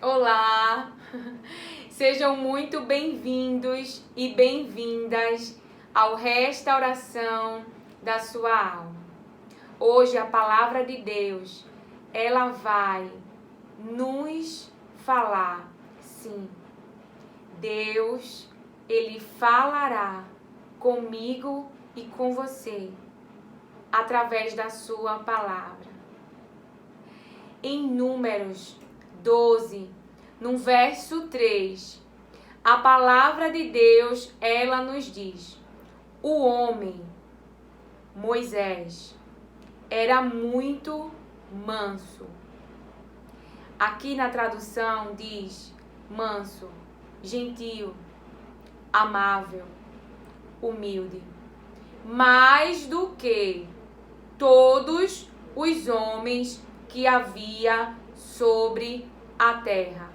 Olá! Sejam muito bem-vindos e bem-vindas ao Restauração da sua alma. Hoje a palavra de Deus, ela vai nos falar, sim. Deus, Ele falará comigo e com você através da sua palavra. Em Números 12, no verso 3, a palavra de Deus, ela nos diz: o homem, Moisés, era muito manso. Aqui na tradução diz manso, gentil, amável, humilde, mais do que todos os homens que havia sobre a terra.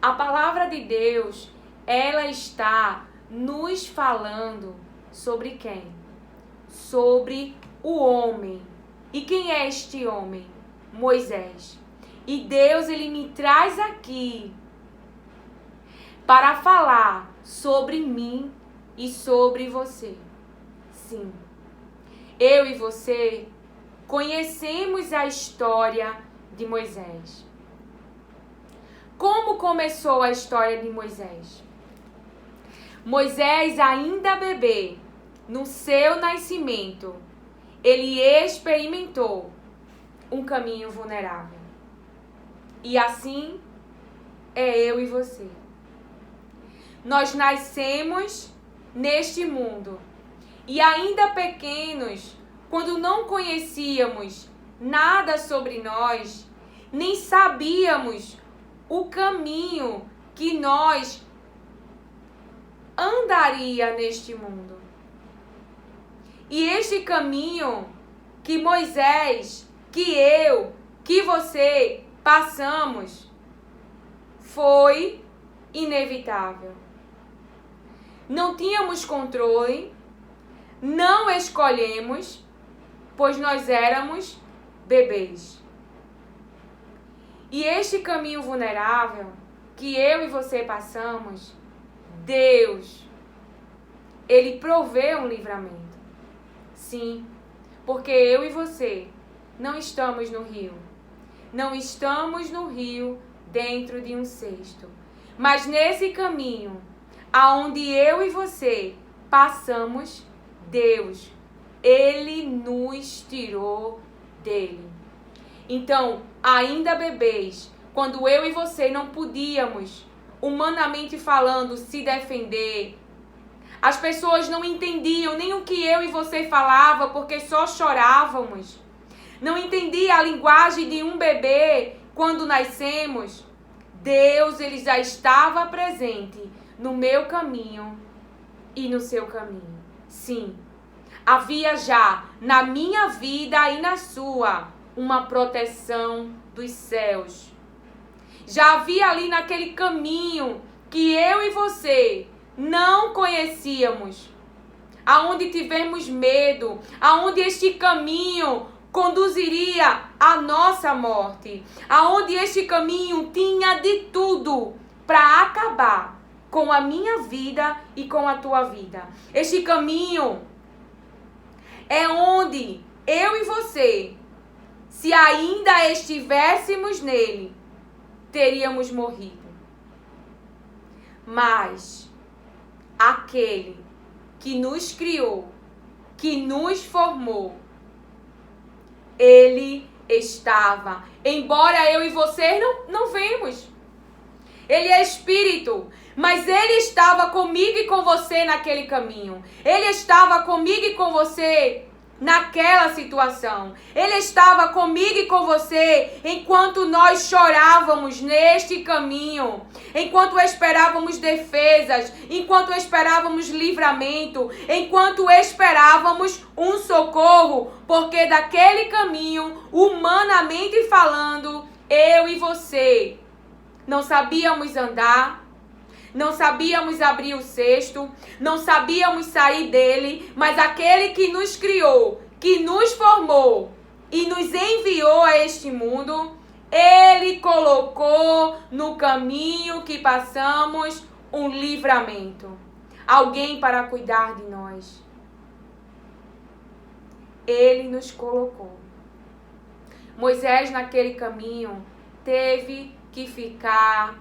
A palavra de Deus, ela está nos falando sobre quem? Sobre o homem. E quem é este homem? Moisés. E Deus, ele me traz aqui para falar sobre mim e sobre você. Sim, eu e você conhecemos a história de Moisés. Como começou a história de Moisés? Moisés, ainda bebê, no seu nascimento, ele experimentou um caminho vulnerável. E assim é eu e você. Nós nascemos neste mundo e ainda pequenos, quando não conhecíamos nada sobre nós, nem sabíamos o caminho que nós andaria neste mundo. E este caminho que Moisés, que eu, que você passamos, foi inevitável. Não tínhamos controle, não escolhemos, pois nós éramos bebês. E este caminho vulnerável que eu e você passamos, Deus, Ele provê um livramento. Sim, porque eu e você não estamos no rio. Não estamos no rio dentro de um cesto. Mas nesse caminho, aonde eu e você passamos, Deus, Ele nos tirou dele. Então, ainda bebês, quando eu e você não podíamos, humanamente falando, se defender, as pessoas não entendiam nem o que eu e você falava, porque só chorávamos. Não entendia a linguagem de um bebê quando nascemos. Deus, Ele já estava presente no meu caminho e no seu caminho. Sim, havia já na minha vida e na sua uma proteção dos céus. Já havia ali naquele caminho que eu e você não conhecíamos, aonde tivemos medo, aonde este caminho conduziria à nossa morte, aonde este caminho tinha de tudo para acabar com a minha vida e com a tua vida. Este caminho é onde eu e você, se ainda estivéssemos nele, teríamos morrido. Mas aquele que nos criou, que nos formou, Ele estava. Embora eu e você não vemos. Ele é espírito, mas Ele estava comigo e com você naquele caminho. Ele estava comigo e com você naquela situação. Ele estava comigo e com você enquanto nós chorávamos neste caminho, enquanto esperávamos defesas, enquanto esperávamos livramento, enquanto esperávamos um socorro, porque daquele caminho, humanamente falando, eu e você não sabíamos andar, não sabíamos abrir o cesto, não sabíamos sair dele, mas aquele que nos criou, que nos formou e nos enviou a este mundo, Ele colocou no caminho que passamos um livramento. Alguém para cuidar de nós. Ele nos colocou. Moisés, naquele caminho, teve que ficar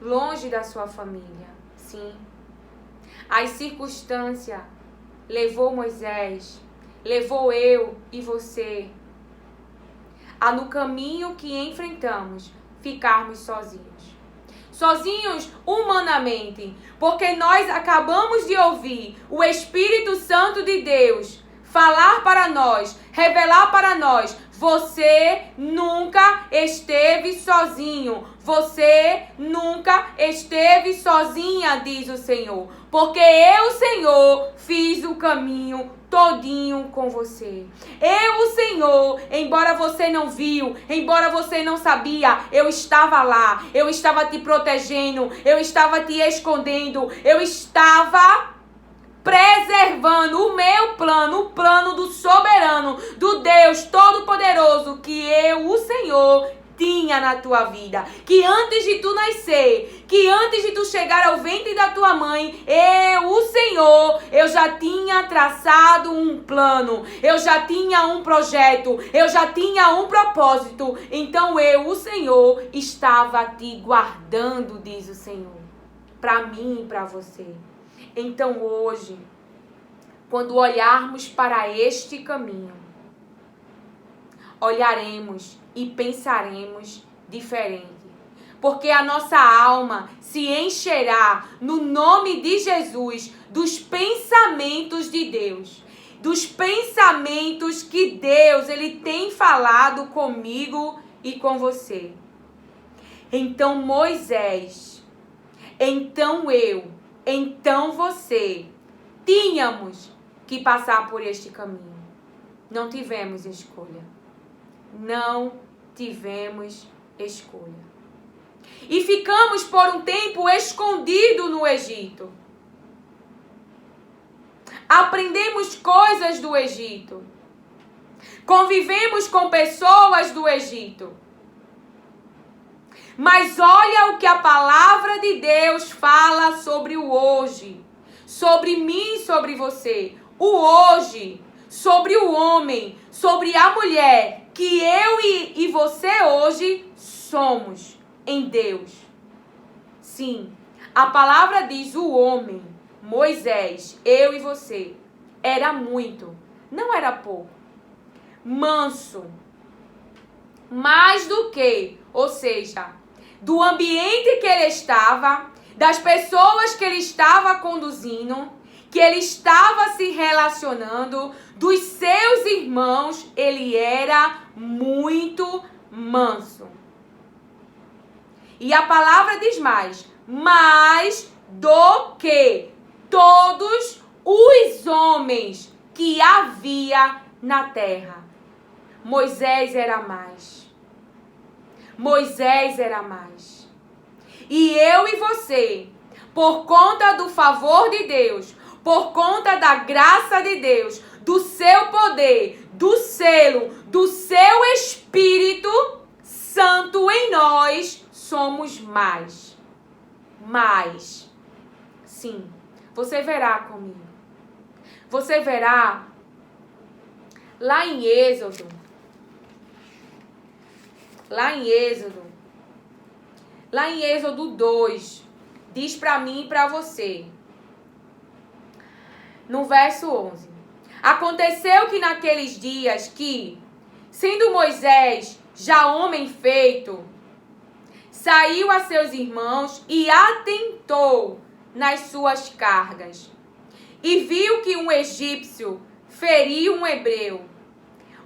longe da sua família. Sim. As circunstâncias levou Moisés, levou eu e você a, no caminho que enfrentamos, ficarmos sozinhos. Sozinhos humanamente, porque nós acabamos de ouvir o Espírito Santo de Deus falar para nós, revelar para nós: você nunca esteve sozinho, você nunca esteve sozinha, diz o Senhor, porque eu, Senhor, fiz o caminho todinho com você. Eu, o Senhor, embora você não viu, embora você não sabia, eu estava lá, eu estava te protegendo, eu estava te escondendo, eu estava preservando o meu plano, o plano do soberano, do Deus Todo-Poderoso, que eu, o Senhor, tinha na tua vida. Que antes de tu nascer, que antes de tu chegar ao ventre da tua mãe, eu, o Senhor, eu já tinha traçado um plano, eu já tinha um projeto, eu já tinha um propósito. Então eu, o Senhor, estava te guardando, diz o Senhor, para mim e para você. Então hoje, quando olharmos para este caminho, olharemos e pensaremos diferente. Porque a nossa alma se encherá, no nome de Jesus, dos pensamentos de Deus. Dos pensamentos que Deus, Ele tem falado comigo e com você. Então Moisés, então eu, então você, tínhamos que passar por este caminho. Não tivemos escolha. Não tivemos escolha. E ficamos por um tempo escondidos no Egito. Aprendemos coisas do Egito. Convivemos com pessoas do Egito. Mas olha o que a palavra de Deus fala sobre o hoje. Sobre mim e sobre você. O hoje. Sobre o homem. Sobre a mulher. Que eu e você hoje somos em Deus. Sim. A palavra diz: o homem, Moisés, eu e você, era muito. Não era pouco. Manso. Mais do que, ou seja, do ambiente que ele estava, das pessoas que ele estava conduzindo, que ele estava se relacionando, dos seus irmãos, ele era muito manso. E a palavra diz mais do que todos os homens que havia na terra. Moisés era mais. Moisés era mais. E eu e você, por conta do favor de Deus, por conta da graça de Deus, do seu poder, do selo, do seu Espírito Santo em nós, somos mais. Mais. Sim. Você verá comigo. Você verá lá em Êxodo. Lá em Êxodo 2, diz para mim e para você, no verso 11: aconteceu que naqueles dias que, sendo Moisés já homem feito, saiu a seus irmãos e atentou nas suas cargas, e viu que um egípcio feriu um hebreu,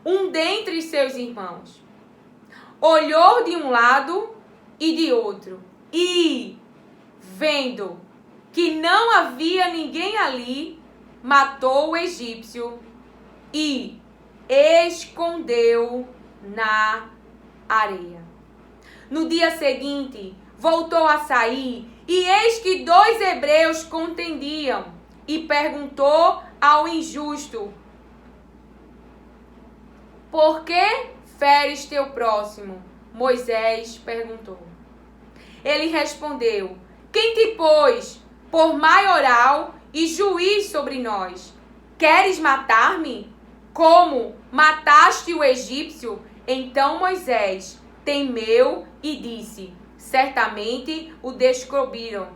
um dentre seus irmãos. Olhou de um lado e de outro, e, vendo que não havia ninguém ali, matou o egípcio e escondeu na areia. No dia seguinte, voltou a sair, e eis que 2 hebreus contendiam, e perguntou ao injusto: por que feres teu próximo? Moisés perguntou. Ele respondeu: quem te pôs por maioral e juiz sobre nós? Queres matar-me? Como mataste o egípcio? Então Moisés temeu e disse: certamente o descobriram.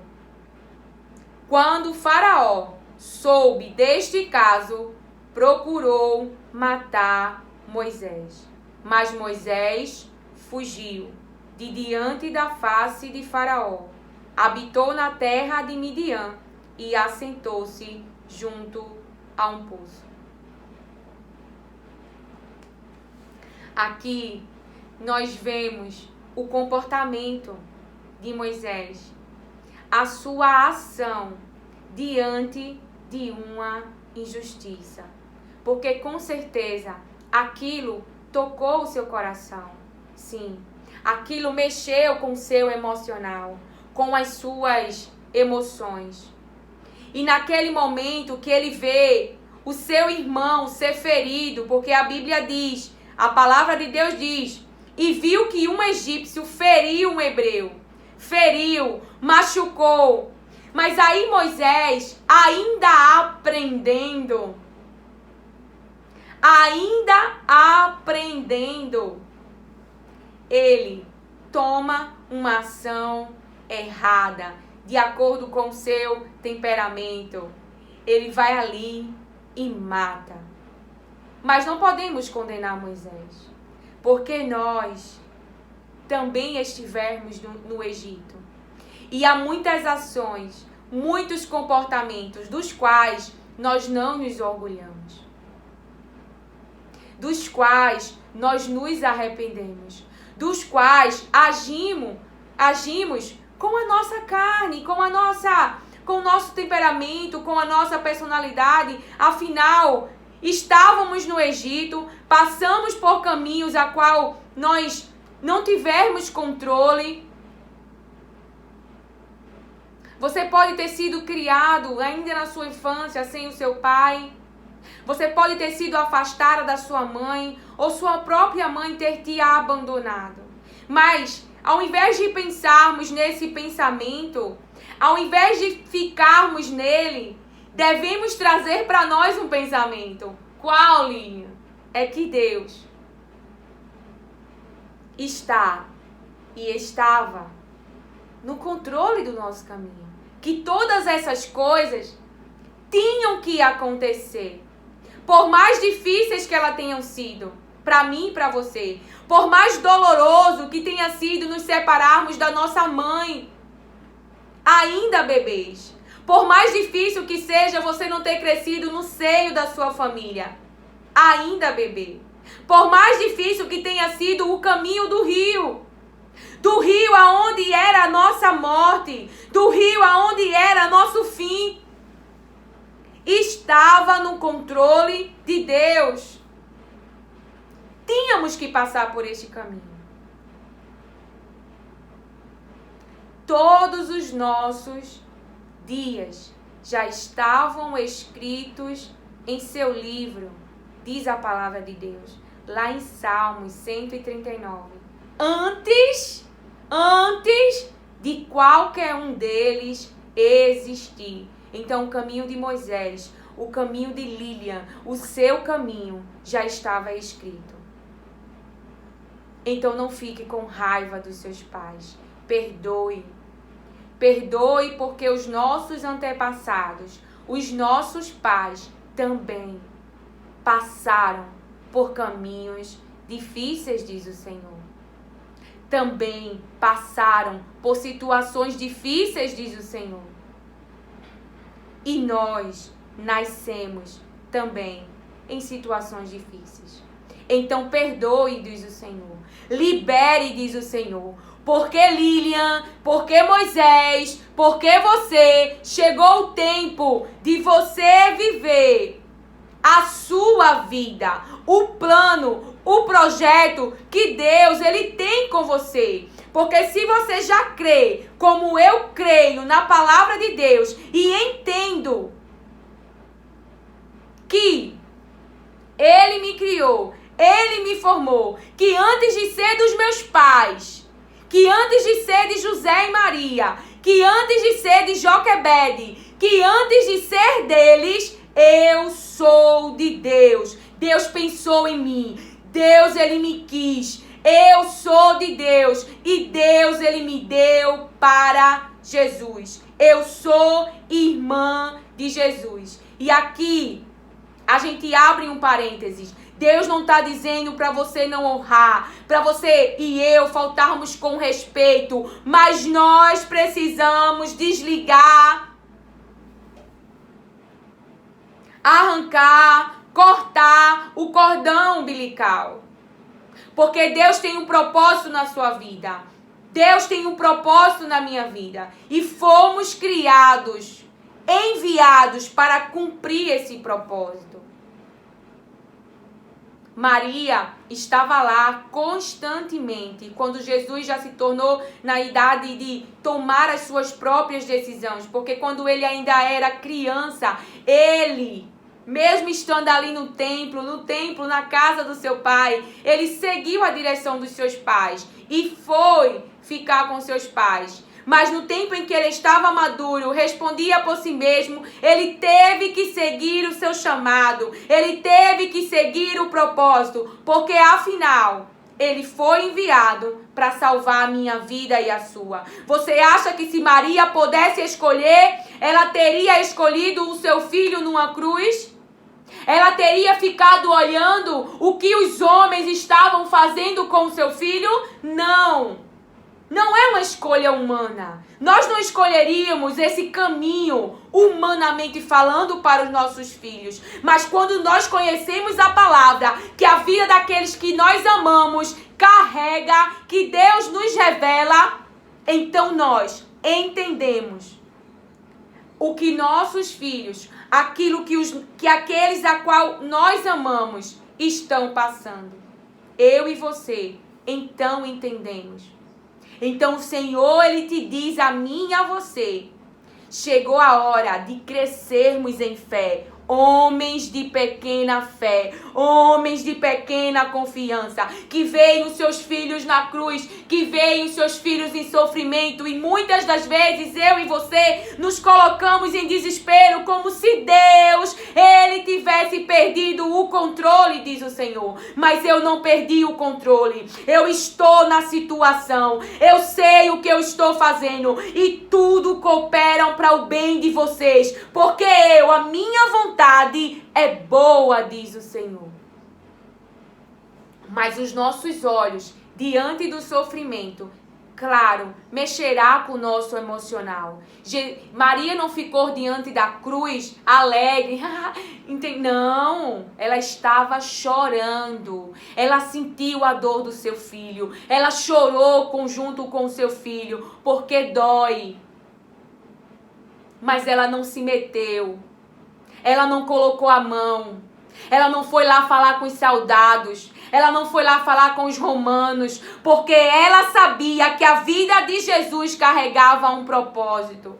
Quando Faraó soube deste caso, procurou matar Moisés. Mas Moisés fugiu de diante da face de Faraó, habitou na terra de Midian e assentou-se junto a um poço. Aqui nós vemos o comportamento de Moisés, a sua ação diante de uma injustiça. Porque com certeza aquilo tocou o seu coração. Sim, aquilo mexeu com o seu emocional, com as suas emoções. E naquele momento que ele vê o seu irmão ser ferido, porque a Bíblia diz, a palavra de Deus diz, e viu que um egípcio feriu um hebreu. Feriu, machucou. Mas aí Moisés, ainda aprendendo, ele toma uma ação errada, de acordo com o seu temperamento. Ele vai ali e mata. Mas não podemos condenar Moisés, porque nós também estivemos no Egito. E há muitas ações, muitos comportamentos dos quais nós não nos orgulhamos, dos quais nós nos arrependemos, dos quais agimos com a nossa carne, com o nosso temperamento, com a nossa personalidade. Afinal, estávamos no Egito, passamos por caminhos a qual nós não tivemos controle. Você pode ter sido criado ainda na sua infância sem o seu pai. Você pode ter sido afastada da sua mãe, ou sua própria mãe ter te abandonado. Mas, ao invés de pensarmos nesse pensamento, ao invés de ficarmos nele, devemos trazer para nós um pensamento. Qual, Lilian? É que Deus está e estava no controle do nosso caminho. Que todas essas coisas tinham que acontecer. Por mais difíceis que elas tenham sido, para mim e para você. Por mais doloroso que tenha sido nos separarmos da nossa mãe, ainda bebês. Por mais difícil que seja você não ter crescido no seio da sua família, ainda bebê. Por mais difícil que tenha sido o caminho do rio aonde era a nossa morte, do rio aonde era nosso fim, estava no controle de Deus. Tínhamos que passar por este caminho. Todos os nossos dias já estavam escritos em seu livro, diz a palavra de Deus, lá em Salmos 139. Antes de qualquer um deles existir. Então, o caminho de Moisés, o caminho de Lilian, o seu caminho já estava escrito. Então, não fique com raiva dos seus pais. Perdoe. Perdoe, porque os nossos antepassados, os nossos pais também passaram por caminhos difíceis, diz o Senhor. Também passaram por situações difíceis, diz o Senhor. E nós nascemos também em situações difíceis. Então perdoe, diz o Senhor. Libere, diz o Senhor. Porque Lilian, porque Moisés, porque você, chegou o tempo de você viver a sua vida, o plano, o projeto que Deus ele tem com você. Porque se você já crê, como eu creio na palavra de Deus e entendo que Ele me criou, Ele me formou, que antes de ser dos meus pais, que antes de ser de José e Maria, que antes de ser de Joquebede, que antes de ser deles, eu sou de Deus. Deus pensou em mim. Deus, Ele me quis. Eu sou de Deus. E Deus, Ele me deu para Jesus. Eu sou irmã de Jesus. E aqui, a gente abre um parênteses. Deus não está dizendo para você não honrar, para você e eu faltarmos com respeito, mas nós precisamos desligar, arrancar, cortar o cordão umbilical. Porque Deus tem um propósito na sua vida. Deus tem um propósito na minha vida. E fomos criados, enviados para cumprir esse propósito. Maria estava lá constantemente, quando Jesus já se tornou na idade de tomar as suas próprias decisões. Porque quando ele ainda era criança, ele, mesmo estando ali no templo, na casa do seu pai, ele seguiu a direção dos seus pais e foi ficar com seus pais. Mas no tempo em que ele estava maduro, respondia por si mesmo, ele teve que seguir o seu chamado, ele teve que seguir o propósito, porque afinal, ele foi enviado para salvar a minha vida e a sua. Você acha que se Maria pudesse escolher, ela teria escolhido o seu filho numa cruz? Ela teria ficado olhando o que os homens estavam fazendo com o seu filho? Não! Não é uma escolha humana. Nós não escolheríamos esse caminho, humanamente falando, para os nossos filhos. Mas quando nós conhecemos a palavra, que a vida daqueles que nós amamos carrega, que Deus nos revela, então nós entendemos o que nossos filhos, aquilo que aqueles a qual nós amamos estão passando. Eu e você, então entendemos. Então o Senhor, Ele te diz a mim e a você, chegou a hora de crescermos em fé. Homens de pequena fé, homens de pequena confiança, que veem os seus filhos na cruz, que veem os seus filhos em sofrimento, e muitas das vezes eu e você nos colocamos em desespero, como se Deus, Ele tivesse perdido o controle, diz o Senhor. Mas eu não perdi o controle, eu estou na situação, eu sei o que eu estou fazendo, e tudo cooperam para o bem de vocês, porque a minha vontade é boa, diz o Senhor. Mas os nossos olhos, diante do sofrimento, claro, mexerá com o nosso emocional. Maria não ficou diante da cruz alegre. Não, ela estava chorando. Ela sentiu a dor do seu filho. Ela chorou junto com o seu filho, porque dói. Mas ela não se meteu. Ela não colocou a mão. Ela não foi lá falar com os soldados. Ela não foi lá falar com os romanos. Porque ela sabia que a vida de Jesus carregava um propósito.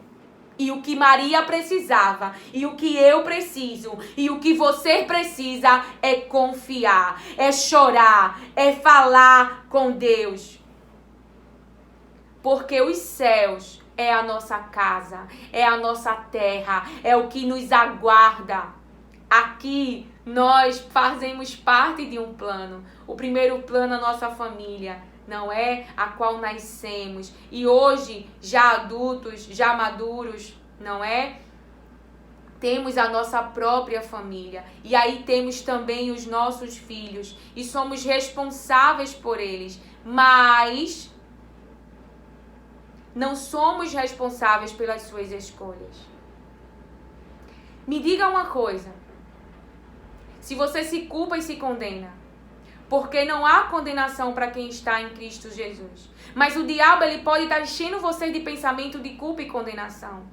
E o que Maria precisava, e o que eu preciso, e o que você precisa é confiar, é chorar, é falar com Deus. Porque os céus é a nossa casa, é a nossa terra, é o que nos aguarda. Aqui nós fazemos parte de um plano. O primeiro plano é a nossa família, não é? A qual nascemos. E hoje, já adultos, já maduros, não é? Temos a nossa própria família. E aí temos também os nossos filhos. E somos responsáveis por eles. Mas não somos responsáveis pelas suas escolhas. Me diga uma coisa. Se você se culpa e se condena, porque não há condenação para quem está em Cristo Jesus. Mas o diabo, ele pode estar enchendo você de pensamento de culpa e condenação.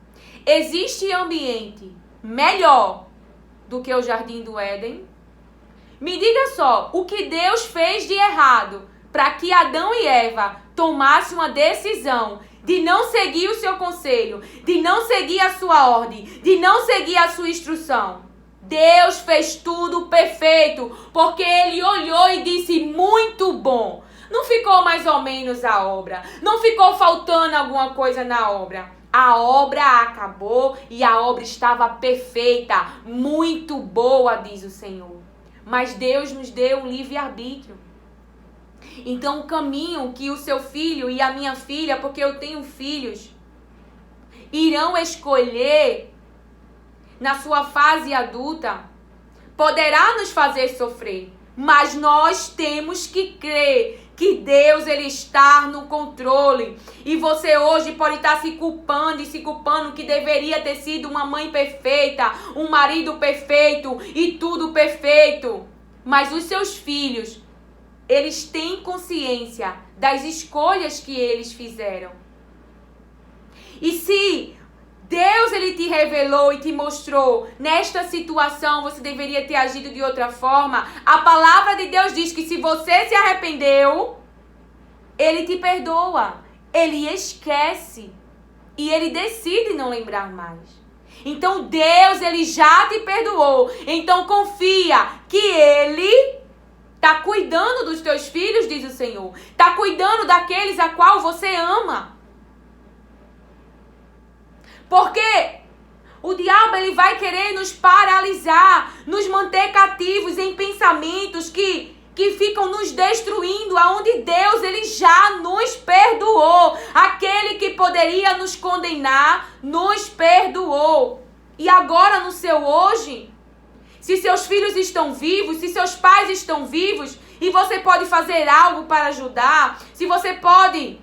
Existe ambiente melhor do que o Jardim do Éden? Me diga só, o que Deus fez de errado para que Adão e Eva tomassem uma decisão de não seguir o seu conselho, de não seguir a sua ordem, de não seguir a sua instrução? Deus fez tudo perfeito, porque Ele olhou e disse, muito bom. Não ficou mais ou menos a obra, não ficou faltando alguma coisa na obra. A obra acabou e a obra estava perfeita, muito boa, diz o Senhor. Mas Deus nos deu um livre-arbítrio. Então o caminho que o seu filho e a minha filha, porque eu tenho filhos, irão escolher na sua fase adulta, poderá nos fazer sofrer. Mas nós temos que crer que Deus, Ele está no controle. E você hoje pode estar se culpando que deveria ter sido uma mãe perfeita, um marido perfeito e tudo perfeito. Mas os seus filhos, eles têm consciência das escolhas que eles fizeram. E se Deus, Ele te revelou e te mostrou, nesta situação você deveria ter agido de outra forma, a palavra de Deus diz que se você se arrependeu, Ele te perdoa, Ele esquece e Ele decide não lembrar mais. Então Deus, Ele já te perdoou, então confia que Ele está cuidando dos teus filhos, diz o Senhor, está cuidando daqueles a qual você ama. Porque o diabo, ele vai querer nos paralisar, nos manter cativos em pensamentos que ficam nos destruindo, aonde Deus, Ele já nos perdoou. Aquele que poderia nos condenar, nos perdoou. E agora no seu hoje, se seus filhos estão vivos, se seus pais estão vivos, e você pode fazer algo para ajudar, se você pode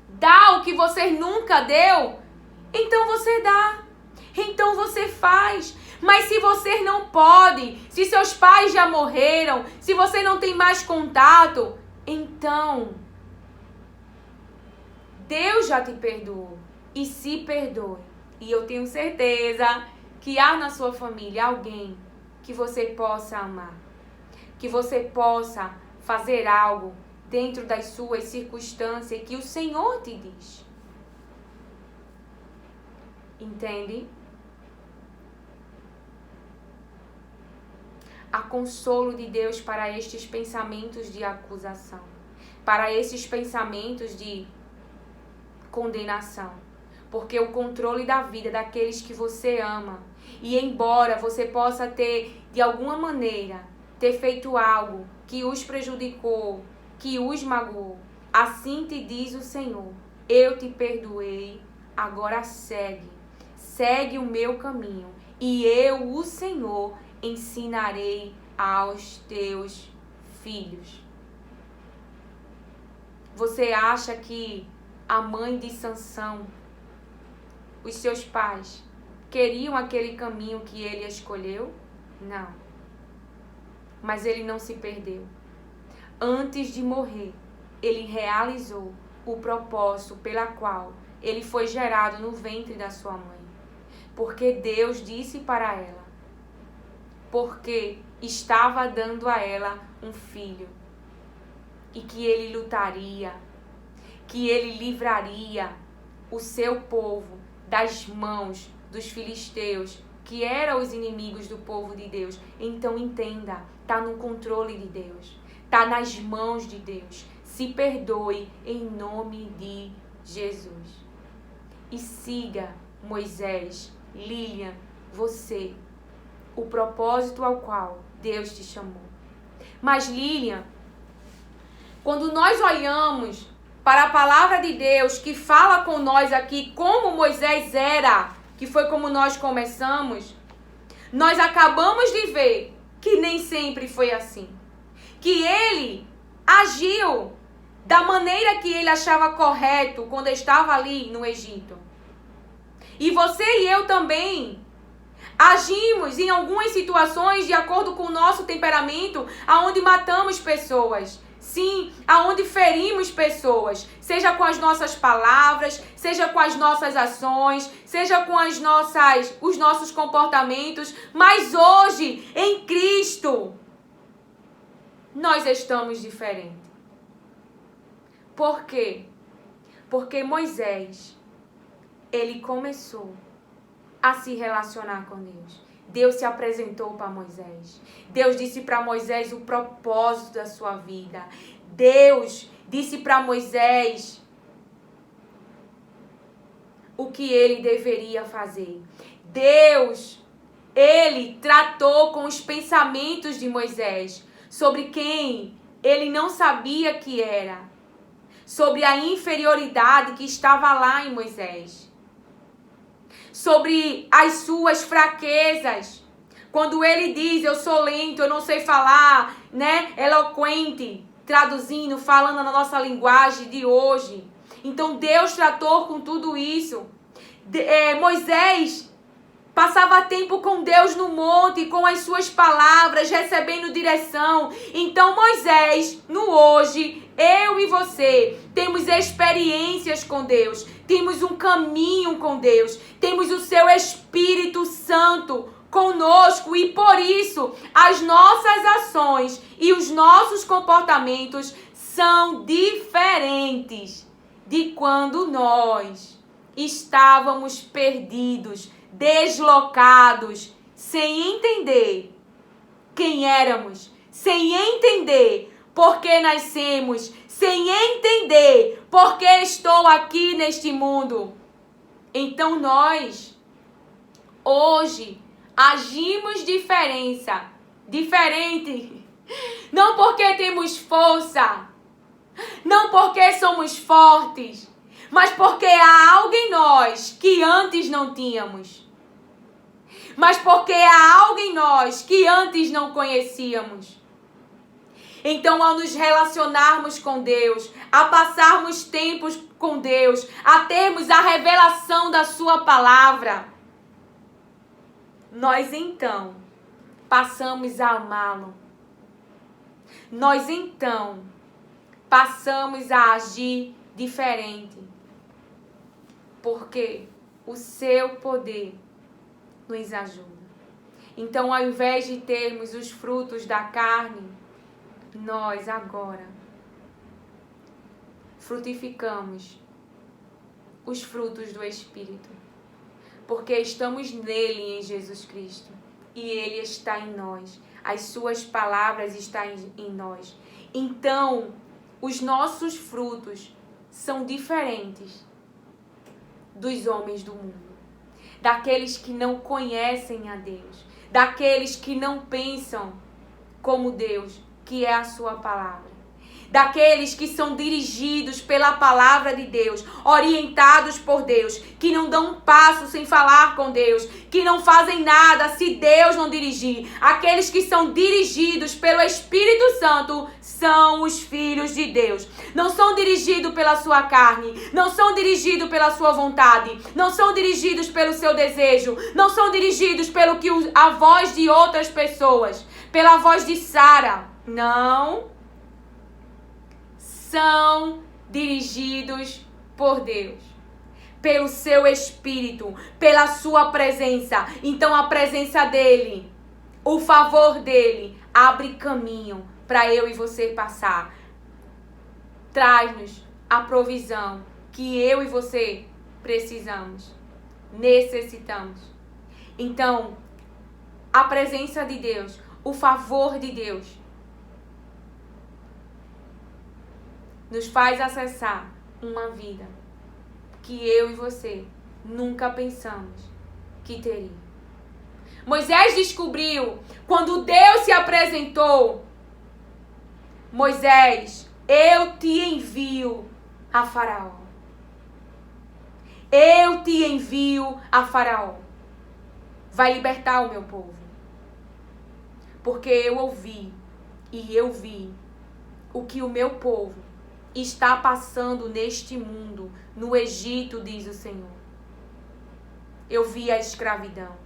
dar o que você nunca deu, então você dá, então você faz. Mas se você não pode, se seus pais já morreram, se você não tem mais contato, então Deus já te perdoou e se perdoe. E eu tenho certeza que há na sua família alguém que você possa amar, que você possa fazer algo dentro das suas circunstâncias que o Senhor te diz. Entende? Há consolo de Deus para estes pensamentos de acusação, para esses pensamentos de condenação, porque o controle da vida daqueles que você ama, e embora você possa ter, de alguma maneira, ter feito algo que os prejudicou, que os magoou, assim te diz o Senhor, eu te perdoei, agora segue o meu caminho, e eu, o Senhor, ensinarei aos teus filhos. Você acha que a mãe de Sansão, os seus pais, queriam aquele caminho que ele escolheu? Não. Mas ele não se perdeu. Antes de morrer, ele realizou o propósito pela qual ele foi gerado no ventre da sua mãe. Porque Deus disse para ela, porque estava dando a ela um filho, e que ele lutaria, que ele livraria o seu povo das mãos dos filisteus, que eram os inimigos do povo de Deus. Então entenda, está no controle de Deus, está nas mãos de Deus. Se perdoe em nome de Jesus. E siga Moisés, Lilian, você, o propósito ao qual Deus te chamou. Mas Lilian, quando nós olhamos para a palavra de Deus que fala com nós aqui como Moisés era, que foi como nós começamos, nós acabamos de ver que nem sempre foi assim. Que ele agiu da maneira que ele achava correto quando estava ali no Egito. E você e eu também agimos em algumas situações de acordo com o nosso temperamento, aonde matamos pessoas. Sim, aonde ferimos pessoas, seja com as nossas palavras, seja com as nossas ações, seja com os nossos comportamentos. Mas hoje, em Cristo, nós estamos diferentes. Por quê? Porque Moisés, ele começou a se relacionar com Deus. Deus se apresentou para Moisés. Deus disse para Moisés o propósito da sua vida. Deus disse para Moisés o que ele deveria fazer. Deus, ele tratou com os pensamentos de Moisés sobre quem ele não sabia que era, sobre a inferioridade que estava lá em Moisés, sobre as suas fraquezas. Quando ele diz, eu sou lento, eu não sei falar, né? Eloquente, traduzindo, falando na nossa linguagem de hoje. Então Deus tratou com tudo isso. Moisés passava tempo com Deus no monte, com as suas palavras, recebendo direção. Então Moisés, no hoje, eu e você, temos experiências com Deus, temos um caminho com Deus, temos o seu Espírito Santo conosco e por isso as nossas ações e os nossos comportamentos são diferentes de quando nós estávamos perdidos, deslocados, sem entender quem éramos, sem entender por que nascemos, sem entender por que estou aqui neste mundo. Então nós, hoje, agimos diferente, não porque temos força, não porque somos fortes, mas porque há algo em nós que antes não tínhamos. Mas porque há algo em nós que antes não conhecíamos. Então, ao nos relacionarmos com Deus, a passarmos tempos com Deus, a termos a revelação da sua palavra, nós então passamos a amá-lo. Nós então passamos a agir diferente. Porque o seu poder nos ajuda. Então, ao invés de termos os frutos da carne, nós agora frutificamos os frutos do Espírito. Porque estamos nele, em Jesus Cristo. E ele está em nós. As suas palavras estão em nós. Então, os nossos frutos são diferentes dos homens do mundo, daqueles que não conhecem a Deus, daqueles que não pensam como Deus, que é a sua palavra, daqueles que são dirigidos pela palavra de Deus, orientados por Deus, que não dão um passo sem falar com Deus, que não fazem nada se Deus não dirigir. Aqueles que são dirigidos pelo Espírito Santo são os filhos de Deus. Não são dirigidos pela sua carne, não são dirigidos pela sua vontade, não são dirigidos pelo seu desejo, não são dirigidos pelo que a voz de outras pessoas, pela voz de Sara. Não. São dirigidos por Deus, pelo seu Espírito, pela sua presença. Então a presença dele, o favor dele, abre caminho para eu e você passar. Traz-nos a provisão que eu e você precisamos, necessitamos. Então, a presença de Deus, o favor de Deus, nos faz acessar uma vida que eu e você nunca pensamos que teria. Moisés descobriu, quando Deus se apresentou, Moisés, eu te envio a Faraó. Eu te envio a Faraó. Vai libertar o meu povo. Porque eu ouvi e eu vi o que o meu povo está passando neste mundo, no Egito, diz o Senhor. Eu vi a escravidão,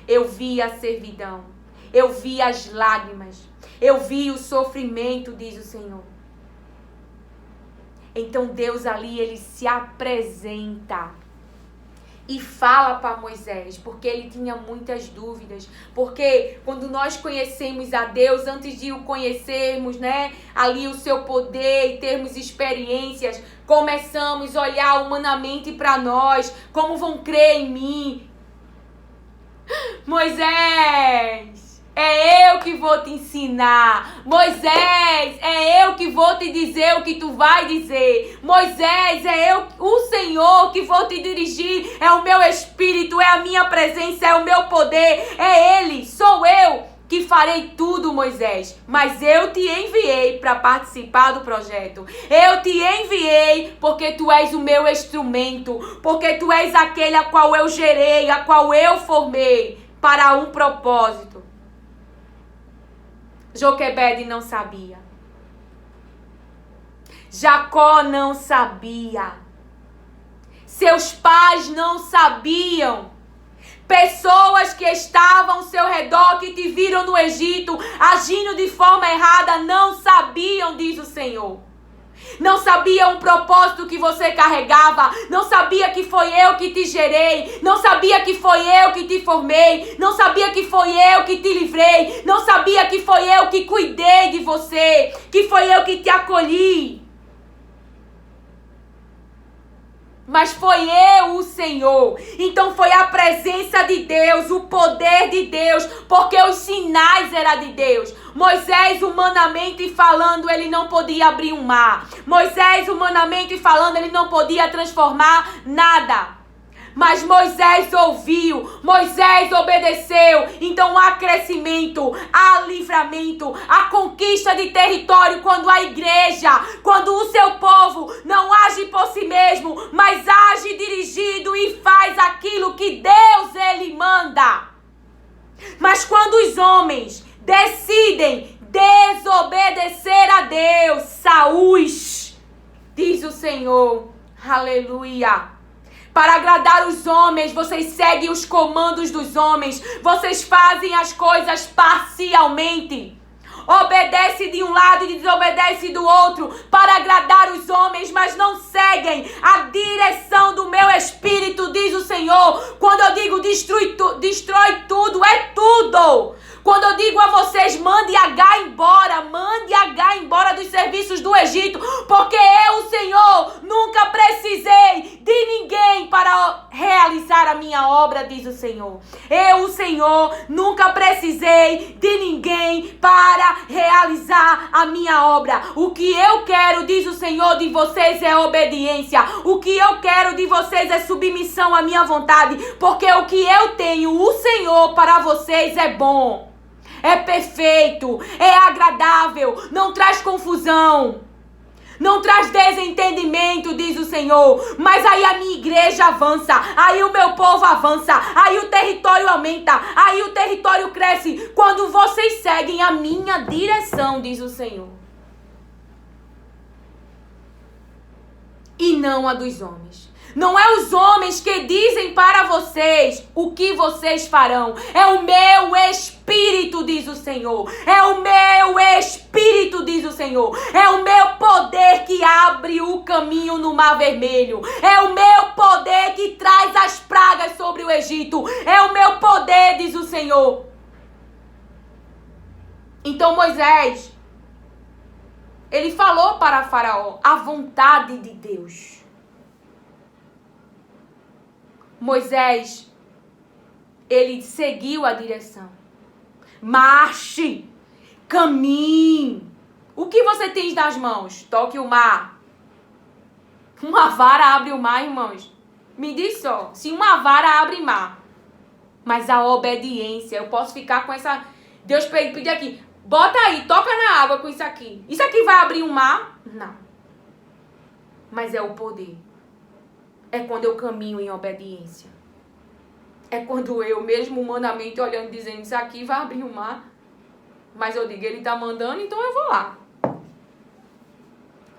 eu vi a servidão, eu vi as lágrimas, eu vi o sofrimento, diz o Senhor. Então Deus ali, ele se apresenta e fala para Moisés, porque ele tinha muitas dúvidas. Porque quando nós conhecemos a Deus, antes de o conhecermos, né, ali o seu poder e termos experiências, começamos a olhar humanamente para nós, como vão crer em mim? Moisés, é eu que vou te ensinar. Moisés, é eu que vou te dizer o que tu vai dizer. Moisés, é eu, o Senhor, que vou te dirigir. É o meu espírito, é a minha presença, é o meu poder. É Ele, sou eu que farei tudo, Moisés. Mas eu te enviei para participar do projeto. Eu te enviei porque tu és o meu instrumento. Porque tu és aquele a qual eu gerei, a qual eu formei para um propósito. Joquebede não sabia. Jacó não sabia. Seus pais não sabiam. Pessoas que estavam ao seu redor, que te viram no Egito, agindo de forma errada, não sabiam, diz o Senhor. Não sabia o propósito que você carregava. Não sabia que foi eu que te gerei. Não sabia que foi eu que te formei. Não sabia que foi eu que te livrei. Não sabia que foi eu que cuidei de você. Que foi eu que te acolhi. Mas foi eu, o Senhor. Então foi a presença de Deus, o poder de Deus, porque os sinais eram de Deus. Moisés, humanamente falando, ele não podia abrir um mar. Moisés, humanamente falando, ele não podia transformar nada. Mas Moisés ouviu, Moisés obedeceu. Então há crescimento, há livramento, há conquista de território quando a igreja, quando o seu povo não age por si mesmo, mas age dirigido e faz aquilo que Deus ele manda. Mas quando os homens decidem desobedecer a Deus, Saúl, diz o Senhor, aleluia. Para agradar os homens, vocês seguem os comandos dos homens. Vocês fazem as coisas parcialmente. Obedece de um lado e desobedece do outro para agradar os homens, mas não seguem a direção do meu espírito, diz o Senhor. Quando eu digo destrói tudo, é tudo. Quando eu digo a vocês, mande H embora dos serviços do Egito, porque eu, Senhor, nunca precisei de ninguém para realizar a minha obra, diz o Senhor. Eu, o Senhor, nunca precisei de ninguém para realizar a minha obra. O que eu quero, diz o Senhor, de vocês é obediência. O que eu quero de vocês é submissão à minha vontade, porque o que eu tenho, o Senhor, para vocês é bom. É perfeito, é agradável, não traz confusão, não traz desentendimento, diz o Senhor. Mas aí a minha igreja avança, aí o meu povo avança, aí o território aumenta, aí o território cresce, quando vocês seguem a minha direção, diz o Senhor. E não a dos homens. Não é os homens que dizem para vocês o que vocês farão. É o meu espírito, diz o Senhor. É o meu espírito, diz o Senhor. É o meu poder que abre o caminho no Mar Vermelho. É o meu poder que traz as pragas sobre o Egito. É o meu poder, diz o Senhor. Então Moisés, ele falou para Faraó a vontade de Deus. Moisés, ele seguiu a direção. Marche, caminhe. O que você tem nas mãos? Toque o mar. Uma vara abre o mar, irmãos. Me diz só, se uma vara abre mar, mas a obediência, eu posso ficar com essa... Deus pediu aqui, bota aí, toca na água com isso aqui. Isso aqui vai abrir um mar? Não. Mas é o poder. É quando eu caminho em obediência. É quando eu, mesmo humanamente, olhando, dizendo, isso aqui vai abrir o mar. Mas eu digo, ele está mandando, então eu vou lá.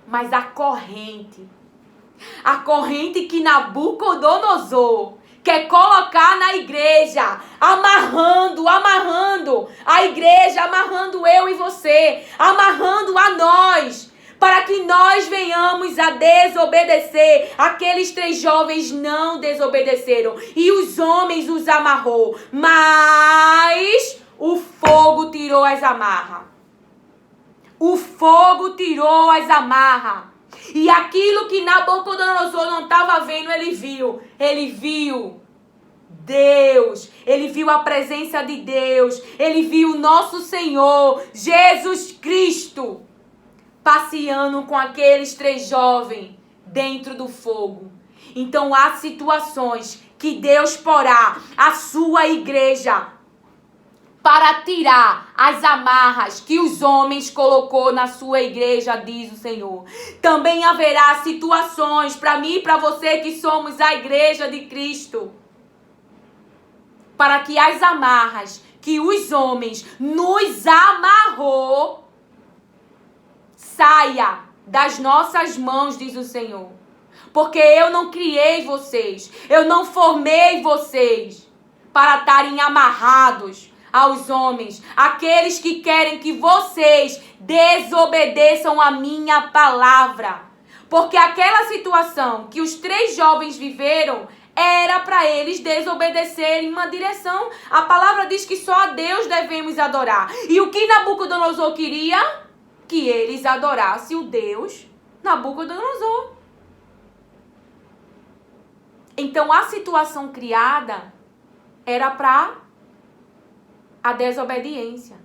Mas a corrente que Nabucodonosor quer colocar na igreja, amarrando a igreja, amarrando eu e você, amarrando a nós, para que nós venhamos a desobedecer. Aqueles 3 jovens não desobedeceram e os homens os amarrou, mas o fogo tirou as amarras. O fogo tirou as amarras. E aquilo que Nabucodonosor não estava vendo, ele viu. Ele viu Deus, ele viu a presença de Deus, ele viu o nosso Senhor, Jesus Cristo, passeando com aqueles 3 jovens dentro do fogo. Então há situações que Deus porá a sua igreja para tirar as amarras que os homens colocou na sua igreja, diz o Senhor. Também haverá situações para mim e para você que somos a igreja de Cristo, para que as amarras que os homens nos amarrou saia das nossas mãos, diz o Senhor. Porque eu não criei vocês, eu não formei vocês para estarem amarrados aos homens, aqueles que querem que vocês desobedeçam a minha palavra. Porque aquela situação que os 3 jovens viveram era para eles desobedecerem uma direção. A palavra diz que só a Deus devemos adorar. E o que Nabucodonosor queria? Que eles adorassem o Deus Nabucodonosor. Então a situação criada era para a desobediência.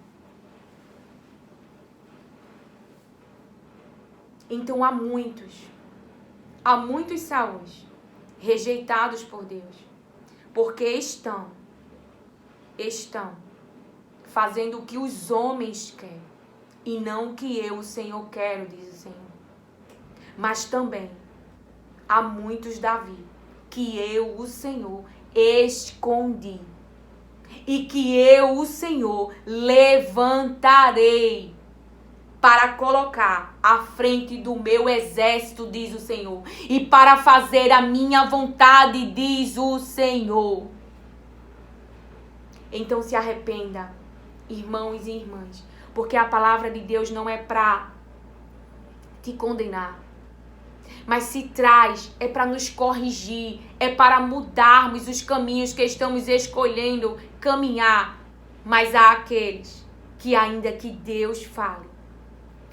Então há muitos Saúls rejeitados por Deus, porque estão fazendo o que os homens querem e não o que eu, o Senhor, quero, diz o Senhor. Mas também há muitos Davi que eu, o Senhor, escondi e que eu, o Senhor, levantarei para colocar à frente do meu exército, diz o Senhor, e para fazer a minha vontade, diz o Senhor. Então se arrependa, irmãos e irmãs, porque a palavra de Deus não é para te condenar, mas se traz, é para nos corrigir, é para mudarmos os caminhos que estamos escolhendo caminhar. Mas há aqueles que ainda que Deus fale,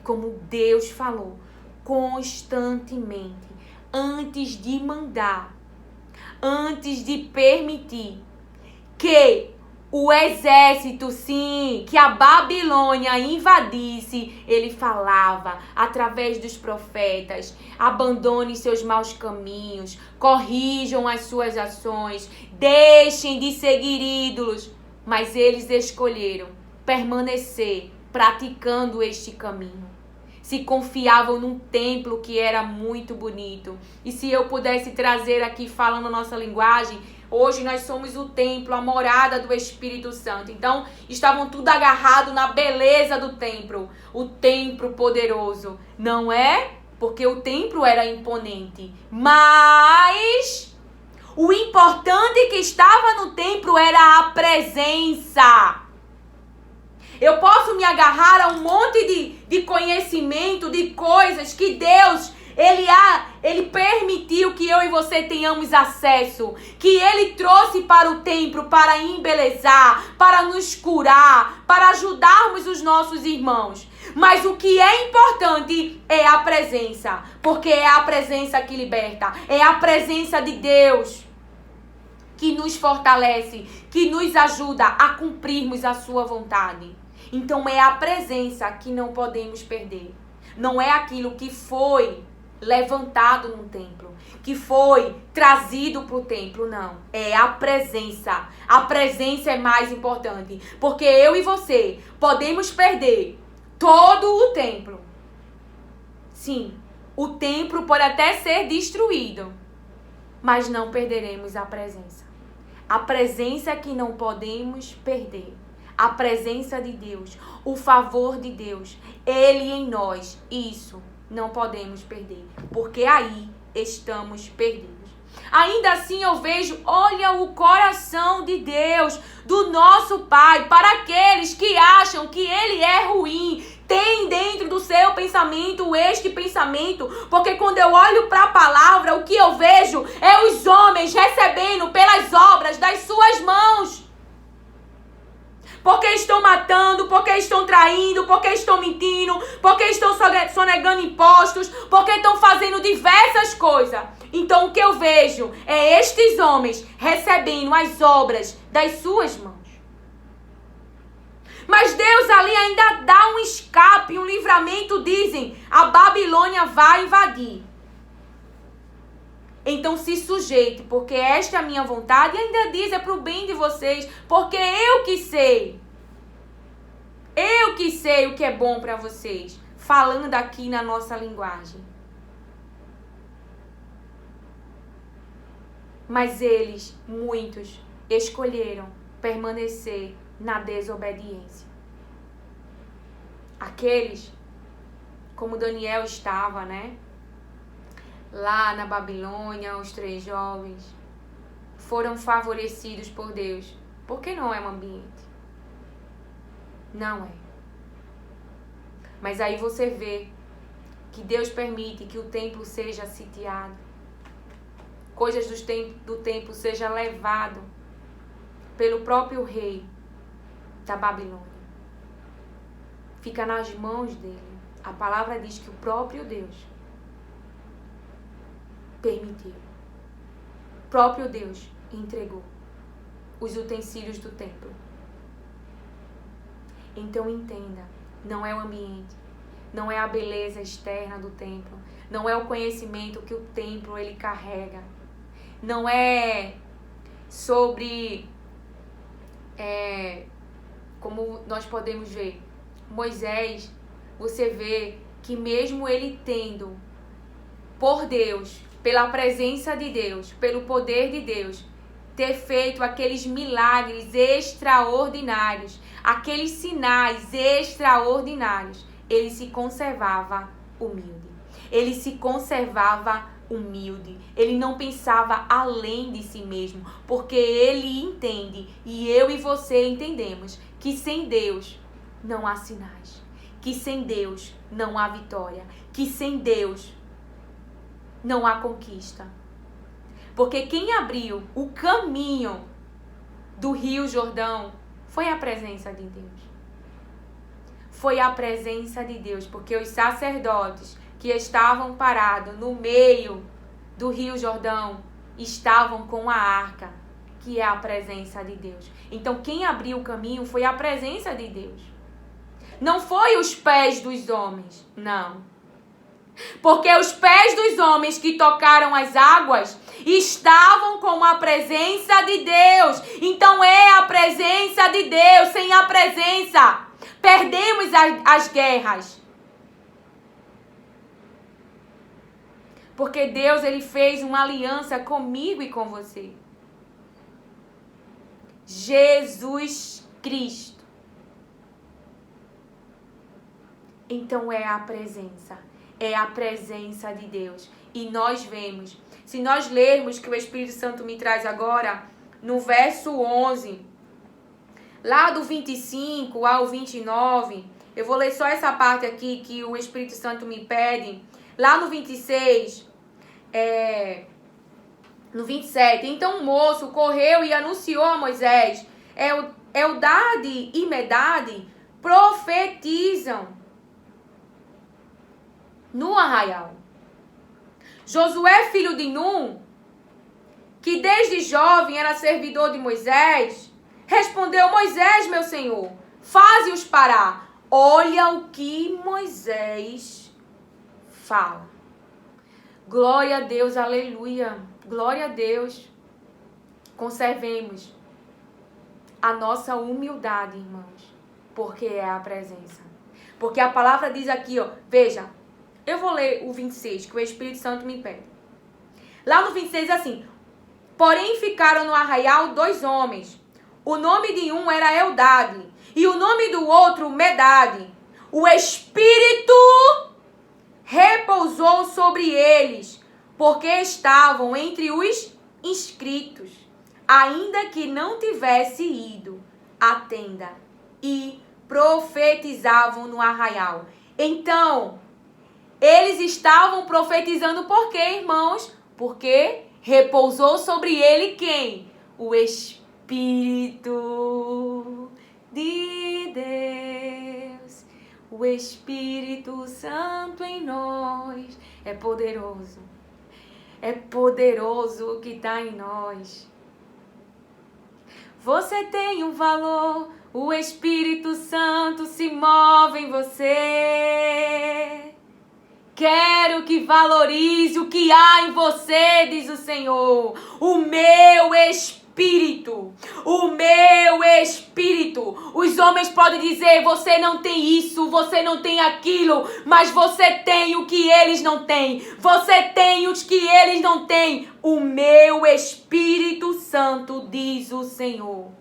como Deus falou, constantemente, antes de mandar, antes de permitir que o exército, sim, que a Babilônia invadisse, ele falava através dos profetas: abandone seus maus caminhos, corrijam as suas ações, deixem de seguir ídolos. Mas eles escolheram permanecer praticando este caminho. Se confiavam num templo que era muito bonito. E se eu pudesse trazer aqui, falando a nossa linguagem, hoje nós somos o templo, a morada do Espírito Santo. Então, estavam tudo agarrado na beleza do templo. O templo poderoso. Não é? Porque o templo era imponente. Mas o importante que estava no templo era a presença. Eu posso me agarrar a um monte de conhecimento, de coisas que Deus, Ele permitiu que eu e você tenhamos acesso. Que Ele trouxe para o templo para embelezar, para nos curar, para ajudarmos os nossos irmãos. Mas o que é importante é a presença. Porque é a presença que liberta. É a presença de Deus que nos fortalece, que nos ajuda a cumprirmos a sua vontade. Então é a presença que não podemos perder. Não é aquilo que foi levantado no templo, que foi trazido para o templo, não. É a presença. A presença é mais importante. Porque eu e você podemos perder todo o templo. Sim, o templo pode até ser destruído, mas não perderemos a presença. A presença que não podemos perder. A presença de Deus, o favor de Deus, Ele em nós, isso não podemos perder, porque aí estamos perdidos. Ainda assim eu vejo, olha o coração de Deus, do nosso Pai, para aqueles que acham que Ele é ruim, tem dentro do seu pensamento este pensamento, porque quando eu olho para a palavra, o que eu vejo é os homens recebendo pelas obras das suas mãos. Porque estão matando, porque estão traindo, porque estão mentindo, porque estão sonegando impostos, porque estão fazendo diversas coisas. Então o que eu vejo é estes homens recebendo as obras das suas mãos. Mas Deus ali ainda dá um escape, um livramento, dizem, a Babilônia vai invadir. Então se sujeite, porque esta é a minha vontade, e ainda diz, é para o bem de vocês, porque eu que sei o que é bom para vocês, falando aqui na nossa linguagem. Mas eles, muitos, escolheram permanecer na desobediência. Aqueles, como Daniel estava, né? Lá na Babilônia, os 3 jovens foram favorecidos por Deus. Porque não é um ambiente. Não é. Mas aí você vê que Deus permite que o templo seja sitiado. Coisas do templo seja levado pelo próprio rei da Babilônia. Fica nas mãos dele. A palavra diz que o próprio Deus permitiu. O próprio Deus entregou os utensílios do templo. Então entenda, não é o ambiente, não é a beleza externa do templo, não é o conhecimento que o templo ele carrega, não é sobre, como nós podemos ver, Moisés, você vê que mesmo ele tendo por Deus, pela presença de Deus, pelo poder de Deus, ter feito aqueles milagres extraordinários, aqueles sinais extraordinários, ele se conservava humilde. Ele se conservava humilde. Ele não pensava além de si mesmo, porque ele entende, e eu e você entendemos, que sem Deus não há sinais, que sem Deus não há vitória, que sem Deus não há conquista. Porque quem abriu o caminho do Rio Jordão foi a presença de Deus. Foi a presença de Deus, porque os sacerdotes que estavam parados no meio do Rio Jordão estavam com a arca, que é a presença de Deus. Então quem abriu o caminho foi a presença de Deus. Não foi os pés dos homens, não. Porque os pés dos homens que tocaram as águas estavam com a presença de Deus. Então é a presença de Deus. Sem a presença, perdemos as guerras. Porque Deus, ele fez uma aliança comigo e com você. Jesus Cristo. Então é a presença. É a presença de Deus. E nós vemos, se nós lermos que o Espírito Santo me traz agora, no verso 11, lá do 25 ao 29, eu vou ler só essa parte aqui que o Espírito Santo me pede. Lá no 26, no 27, então o moço correu e anunciou a Moisés, Eldade e Medade profetizam no arraial. Josué, filho de Num, que desde jovem era servidor de Moisés, respondeu: Moisés, meu senhor, faze-os parar. Olha o que Moisés fala. Glória a Deus, aleluia. Glória a Deus. Conservemos a nossa humildade, irmãos, porque é a presença. Porque a palavra diz aqui, ó, veja, eu vou ler o 26, que o Espírito Santo me pede. Lá no 26 assim: porém ficaram no arraial 2 homens. O nome de um era Eldade e o nome do outro Medade. O Espírito repousou sobre eles, porque estavam entre os inscritos, ainda que não tivesse ido à tenda, e profetizavam no arraial. Então, eles estavam profetizando por quê, irmãos? Porque repousou sobre ele quem? O Espírito de Deus. O Espírito Santo em nós é poderoso. É poderoso o que está em nós. Você tem um valor, o Espírito Santo se move em você. Quero que valorize o que há em você, diz o Senhor. O meu espírito. Os homens podem dizer, você não tem isso, você não tem aquilo, mas você tem o que eles não têm. Você tem os que eles não têm. O meu Espírito Santo, diz o Senhor.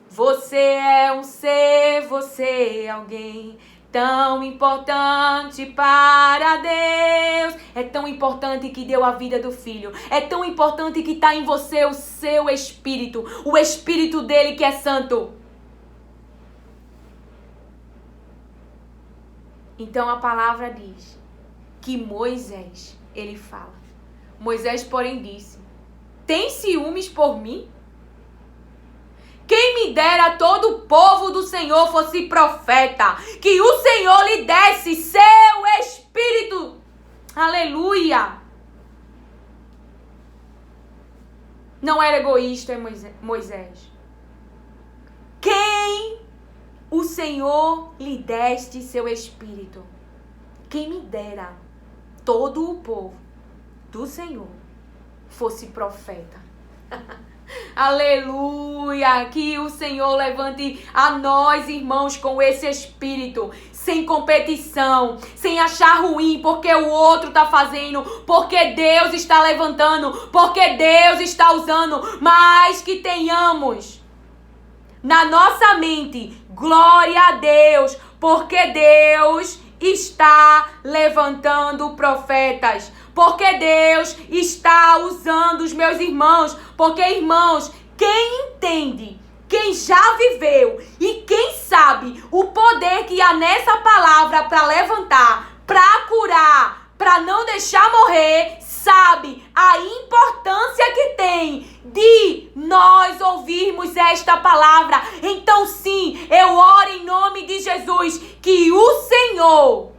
Você é um ser, você é alguém tão importante para Deus. É tão importante que deu a vida do Filho. É tão importante que está em você o seu Espírito. O Espírito dele que é santo. Então a palavra diz que Moisés, ele fala. Moisés, porém, disse: tem ciúmes por mim? Quem me dera todo o povo do Senhor fosse profeta, que o Senhor lhe desse seu Espírito. Aleluia! Não era egoísta Moisés. Quem o Senhor lhe deste seu Espírito? Quem me dera todo o povo do Senhor fosse profeta. Aleluia! Que o Senhor levante a nós, irmãos, com esse espírito, sem competição, sem achar ruim porque o outro está fazendo, porque Deus está levantando, porque Deus está usando, mas que tenhamos na nossa mente, glória a Deus, porque Deus está levantando profetas, porque Deus está usando os meus irmãos, porque, irmãos, quem entende, quem já viveu e quem sabe o poder que há nessa palavra para levantar, para curar, para não deixar morrer, sabe a importância que tem de nós ouvirmos esta palavra. Então sim, eu oro em nome de Jesus, que o Senhor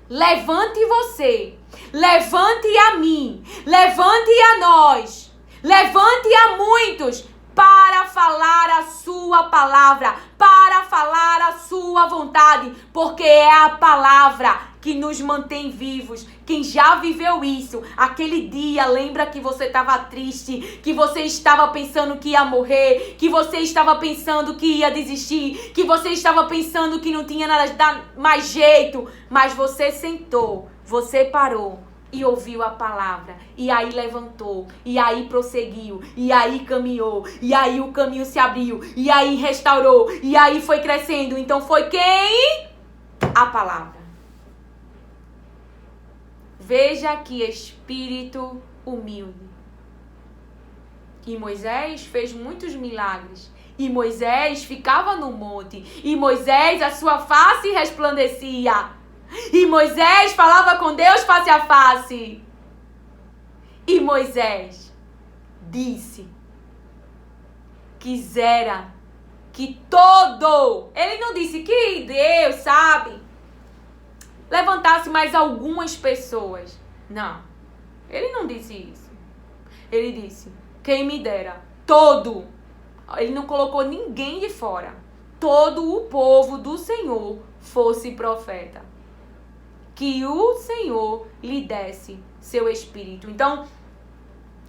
levante você, levante a mim, levante a nós, levante a muitos para falar a sua palavra, para falar a sua vontade, porque é a palavra que nos mantém vivos. Quem já viveu isso, aquele dia, lembra que você estava triste, que você estava pensando que ia morrer, que você estava pensando que ia desistir, que você estava pensando que não tinha nada mais jeito, mas você sentou, você parou e ouviu a palavra, e aí levantou, e aí prosseguiu, e aí caminhou, e aí o caminho se abriu, e aí restaurou, e aí foi crescendo. Então foi quem? A palavra. Veja que espírito humilde. E Moisés fez muitos milagres. E Moisés ficava no monte. E Moisés, a sua face resplandecia. E Moisés falava com Deus face a face. E Moisés disse: quisera que todo... Ele não disse que Deus, sabe, levantasse mais algumas pessoas. Não. Ele não disse isso. Ele disse: quem me dera todo. Ele não colocou ninguém de fora. Todo o povo do Senhor fosse profeta. Que o Senhor lhe desse seu espírito. Então,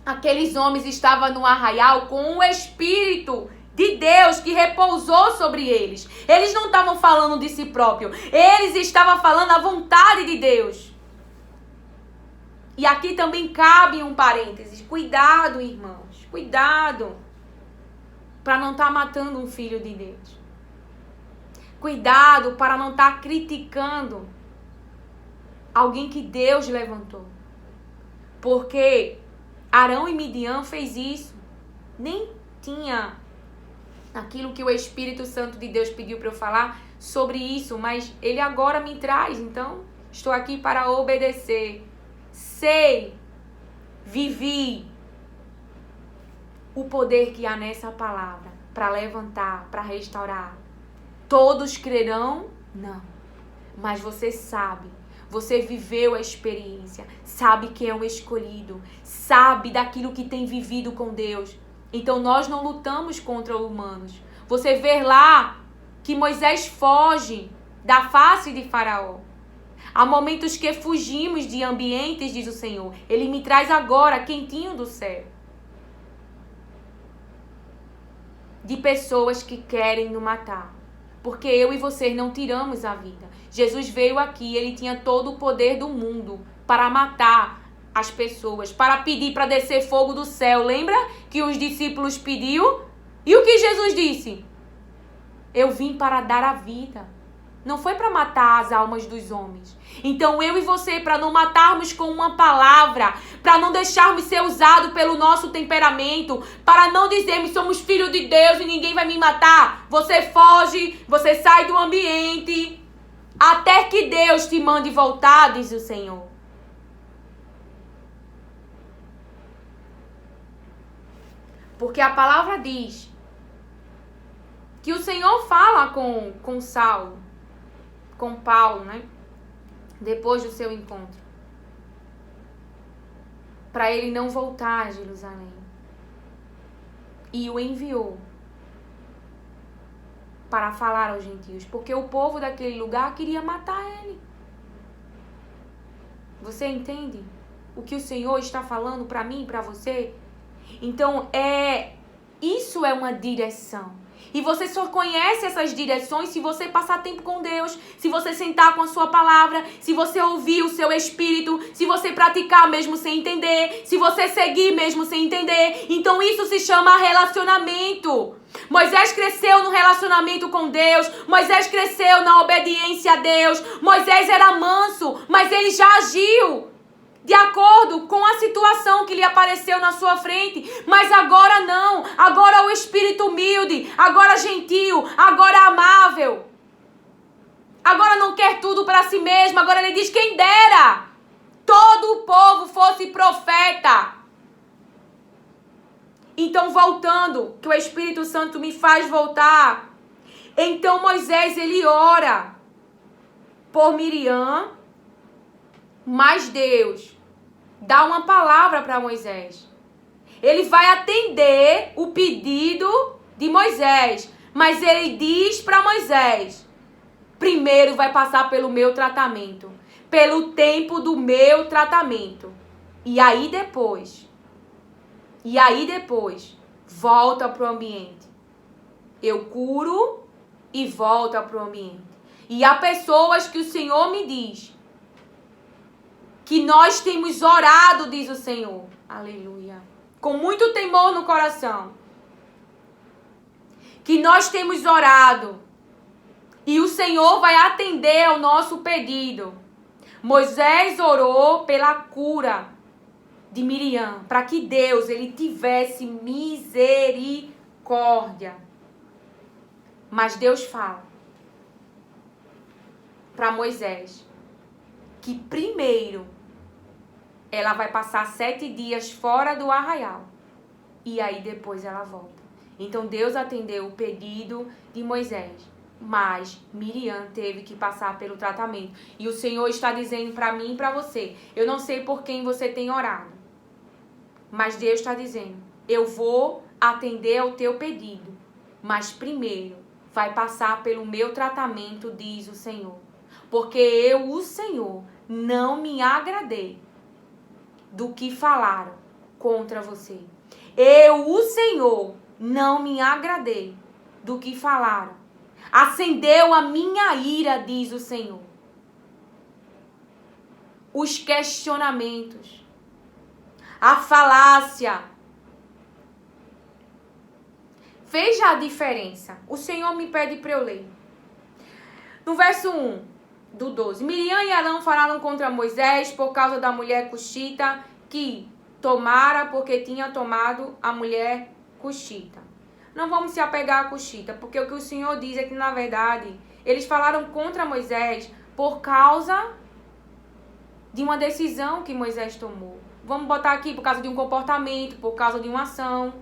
aqueles homens estavam no arraial com o espírito de Deus que repousou sobre eles. Eles não estavam falando de si próprio. Eles estavam falando a vontade de Deus. E aqui também cabe um parênteses. Cuidado, irmãos. Cuidado. Para não estar matando um filho de Deus. Cuidado para não estar criticando alguém que Deus levantou. Porque Arão e Midian fez isso. Nem tinha aquilo que o Espírito Santo de Deus pediu para eu falar sobre isso, mas ele agora me traz, então estou aqui para obedecer. Sei, vivi o poder que há nessa palavra para levantar, para restaurar. Todos crerão? Não. Mas você sabe, Você viveu a experiência, sabe quem é o escolhido, sabe daquilo que tem vivido com Deus. Então nós não lutamos contra humanos. Você vê lá que Moisés foge da face de Faraó. Há momentos que fugimos de ambientes, diz o Senhor. Ele me traz agora quentinho do céu. De pessoas que querem nos matar. Porque eu e você não tiramos a vida. Jesus veio aqui, ele tinha todo o poder do mundo para matar as pessoas, para pedir para descer fogo do céu. Lembra que os discípulos pediu? E o que Jesus disse? Eu vim para dar a vida. Não foi para matar as almas dos homens. Então eu e você, para não matarmos com uma palavra, para não deixarmos ser usado pelo nosso temperamento, para não dizermos somos filhos de Deus e ninguém vai me matar, você foge, você sai do ambiente, até que Deus te mande voltar, diz o Senhor. Porque a palavra diz que o Senhor fala com Saulo, com Paulo, né? Depois do seu encontro, para ele não voltar a Jerusalém. E o enviou para falar aos gentios, porque o povo daquele lugar queria matar ele. Você entende o que o Senhor está falando para mim e para você? Então, isso é uma direção. E você só conhece essas direções se você passar tempo com Deus, se você sentar com a sua palavra, se você ouvir o seu espírito, se você praticar mesmo sem entender, se você seguir mesmo sem entender. Então isso se chama relacionamento. Moisés cresceu no relacionamento com Deus, Moisés cresceu na obediência a Deus, Moisés era manso, mas ele já agiu de acordo com a situação que lhe apareceu na sua frente. Mas agora não. Agora o espírito humilde. Agora gentil. Agora amável. Agora não quer tudo para si mesmo. Agora ele diz, quem dera todo o povo fosse profeta. Então voltando, que o Espírito Santo me faz voltar. Então Moisés, ele ora por Miriam, mas Deus dá uma palavra para Moisés. Ele vai atender o pedido de Moisés, mas ele diz para Moisés, primeiro vai passar pelo meu tratamento, pelo tempo do meu tratamento. E aí depois, volta para o ambiente. Eu curo e volta para o ambiente. E há pessoas que o Senhor me diz que nós temos orado, diz o Senhor. Aleluia. Com muito temor no coração. Que nós temos orado. E o Senhor vai atender ao nosso pedido. Moisés orou pela cura de Miriam. Para que Deus, ele tivesse misericórdia. Mas Deus fala para Moisés que primeiro ela vai passar 7 dias fora do arraial. E aí depois ela volta. Então Deus atendeu o pedido de Moisés. Mas Miriam teve que passar pelo tratamento. E o Senhor está dizendo para mim e para você. Eu não sei por quem você tem orado. Mas Deus está dizendo. Eu vou atender ao teu pedido. Mas primeiro vai passar pelo meu tratamento, diz o Senhor. Porque eu, o Senhor, não me agradei do que falaram contra você. Eu, o Senhor, não me agradei do que falaram. Acendeu a minha ira, diz o Senhor. Os questionamentos, a falácia. Veja a diferença. O Senhor me pede para eu ler. No verso 1. Do 12. Miriam e Arão falaram contra Moisés por causa da mulher cuxita que tomara porque tinha tomado a mulher cuxita. Não vamos se apegar a cuxita, porque o que o Senhor diz é que, na verdade, eles falaram contra Moisés por causa de uma decisão que Moisés tomou. Vamos botar aqui por causa de um comportamento, por causa de uma ação.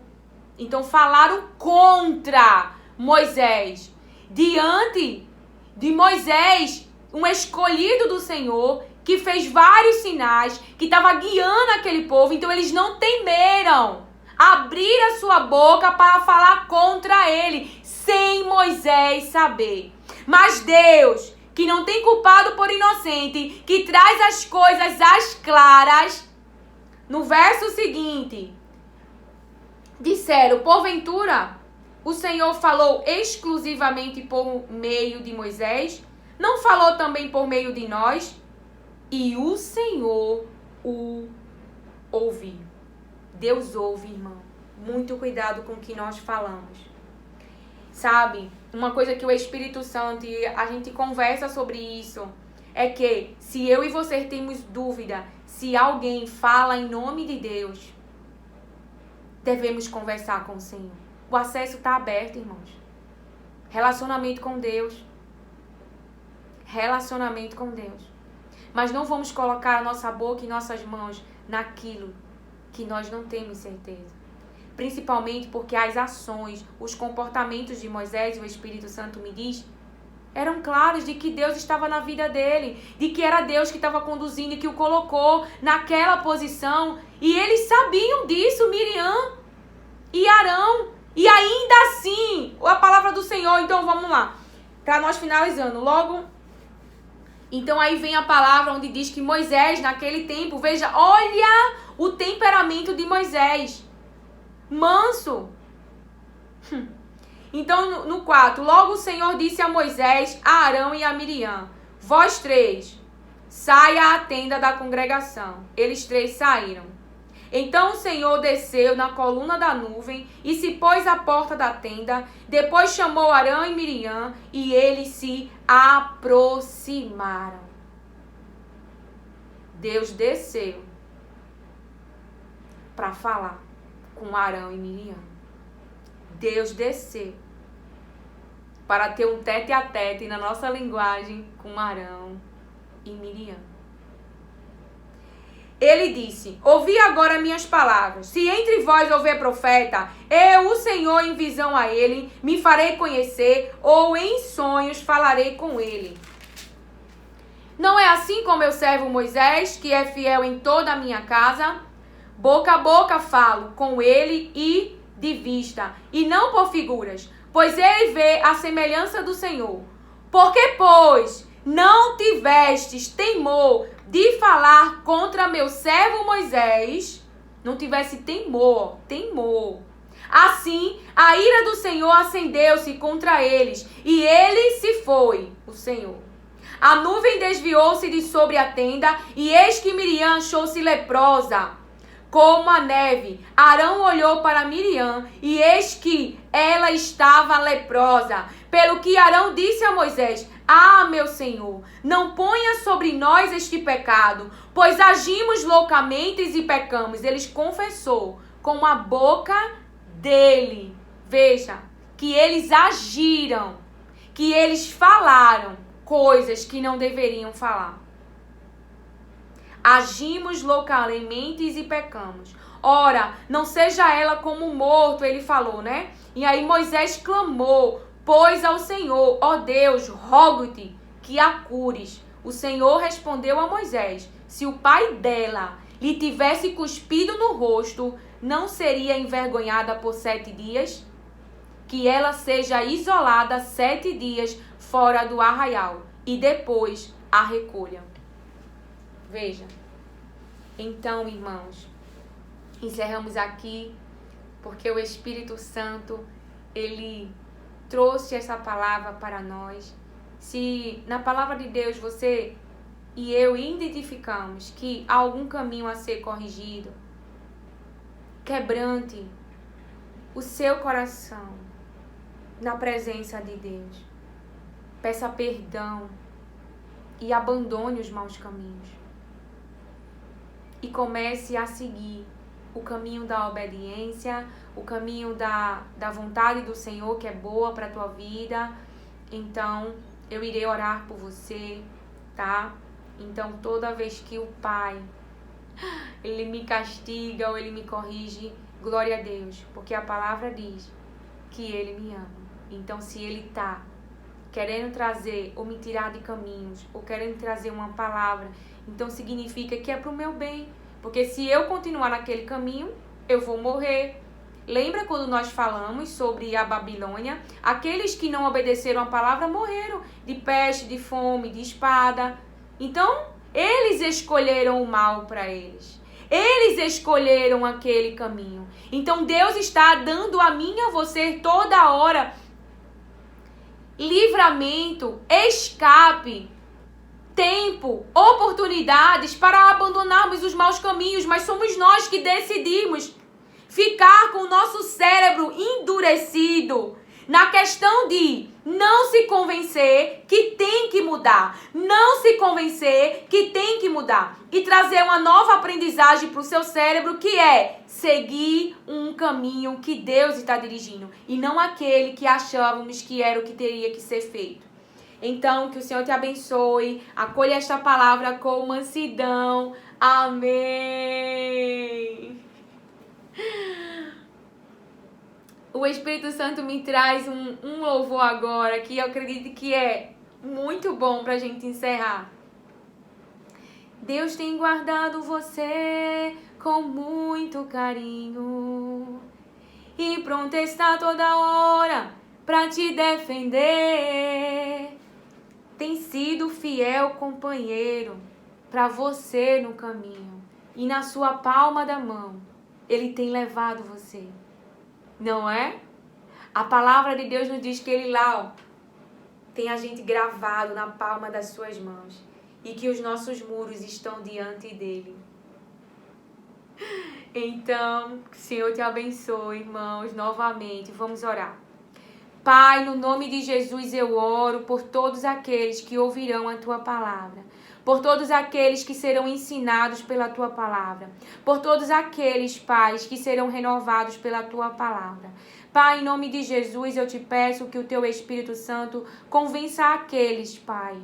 Então, falaram contra Moisés. Diante de Moisés, um escolhido do Senhor, que fez vários sinais, que estava guiando aquele povo. Então eles não temeram abrir a sua boca para falar contra ele, sem Moisés saber. Mas Deus, que não tem culpado por inocente, que traz as coisas às claras, no verso seguinte, disseram: porventura o Senhor falou exclusivamente por meio de Moisés? Não falou também por meio de nós? E o Senhor o ouviu. Deus ouve, irmão. Muito cuidado com o que nós falamos. Sabe, uma coisa que o Espírito Santo, e a gente conversa sobre isso, é que se eu e você temos dúvida, se alguém fala em nome de Deus, devemos conversar com o Senhor. O acesso está aberto, irmãos. Relacionamento com Deus. Relacionamento com Deus. Mas não vamos colocar a nossa boca e nossas mãos naquilo que nós não temos certeza. Principalmente porque as ações, os comportamentos de Moisés, e o Espírito Santo me diz, eram claros de que Deus estava na vida dele, de que era Deus que estava conduzindo e que o colocou naquela posição. E eles sabiam disso, Miriam e Arão. E ainda assim, a palavra do Senhor, então vamos lá, para nós finalizando, logo, então aí vem a palavra onde diz que Moisés, naquele tempo, veja, olha o temperamento de Moisés, manso. Então no 4, logo o Senhor disse a Moisés, a Arão e a Miriam: vós três, saia à tenda da congregação. Eles três saíram. Então o Senhor desceu na coluna da nuvem e se pôs à porta da tenda. Depois chamou Arão e Miriam e eles se aproximaram. Deus desceu para falar com Arão e Miriam. Deus desceu para ter um tete a tete na nossa linguagem com Arão e Miriam. Ele disse: ouvi agora minhas palavras. Se entre vós houver profeta, eu, o Senhor, em visão a ele, me farei conhecer, ou em sonhos falarei com ele. Não é assim com meu servo Moisés, que é fiel em toda a minha casa? Boca a boca falo com ele e de vista, e não por figuras, pois ele vê a semelhança do Senhor. Porque, pois, não tivestes temor de falar contra meu servo Moisés, não tivesse temor. Assim, a ira do Senhor acendeu-se contra eles, e ele se foi, o Senhor. A nuvem desviou-se de sobre a tenda, e eis que Miriam achou-se leprosa, como a neve. Arão olhou para Miriam, e eis que ela estava leprosa. Pelo que Arão disse a Moisés: ah, meu Senhor, não ponha sobre nós este pecado, pois agimos loucamente e pecamos. Eles confessou com a boca dele. Veja, que eles agiram, que eles falaram coisas que não deveriam falar. Agimos loucamente e pecamos. Ora, não seja ela como morto, ele falou, né? E aí Moisés clamou, pois ao Senhor: ó Deus, rogo-te que a cures. O Senhor respondeu a Moisés: se o pai dela lhe tivesse cuspido no rosto, não seria envergonhada por 7 dias? Que ela seja isolada 7 dias fora do arraial, e depois a recolha. Veja. Então, irmãos, encerramos aqui, porque o Espírito Santo, ele trouxe essa palavra para nós. Se na palavra de Deus você e eu identificamos que há algum caminho a ser corrigido, quebrante o seu coração na presença de Deus. Peça perdão e abandone os maus caminhos. E comece a seguir o caminho da obediência, o caminho da vontade do Senhor, que é boa para a tua vida. Então, eu irei orar por você, tá? Então, toda vez que o Pai, ele me castiga ou ele me corrige, glória a Deus, porque a palavra diz que ele me ama. Então, se ele tá querendo trazer ou me tirar de caminhos, ou querendo trazer uma palavra, então significa que é para o meu bem. Porque se eu continuar naquele caminho, eu vou morrer. Lembra quando nós falamos sobre a Babilônia? Aqueles que não obedeceram a palavra morreram de peste, de fome, de espada. Então, eles escolheram o mal para eles. Eles escolheram aquele caminho. Então, Deus está dando a mim e a você toda hora livramento, escape, tempo, oportunidades para abandonarmos os maus caminhos, mas somos nós que decidimos ficar com o nosso cérebro endurecido na questão de não se convencer que tem que mudar, não se convencer que tem que mudar e trazer uma nova aprendizagem para o seu cérebro, que é seguir um caminho que Deus está dirigindo e não aquele que achávamos que era o que teria que ser feito. Então, que o Senhor te abençoe, acolha esta palavra com mansidão. Amém. O Espírito Santo me traz um louvor agora, que eu acredito que é muito bom para a gente encerrar. Deus tem guardado você com muito carinho e pronto está toda hora para te defender. Tem sido fiel companheiro para você no caminho e na sua palma da mão Ele tem levado você. Não é? A palavra de Deus nos diz que Ele lá, tem a gente gravado na palma das suas mãos e que os nossos muros estão diante dEle. Então, que o Senhor te abençoe, irmãos, novamente. Vamos orar. Pai, no nome de Jesus eu oro por todos aqueles que ouvirão a Tua palavra, por todos aqueles que serão ensinados pela Tua palavra, por todos aqueles, pais, que serão renovados pela Tua palavra. Pai, em nome de Jesus, eu te peço que o Teu Espírito Santo convença aqueles, Pai,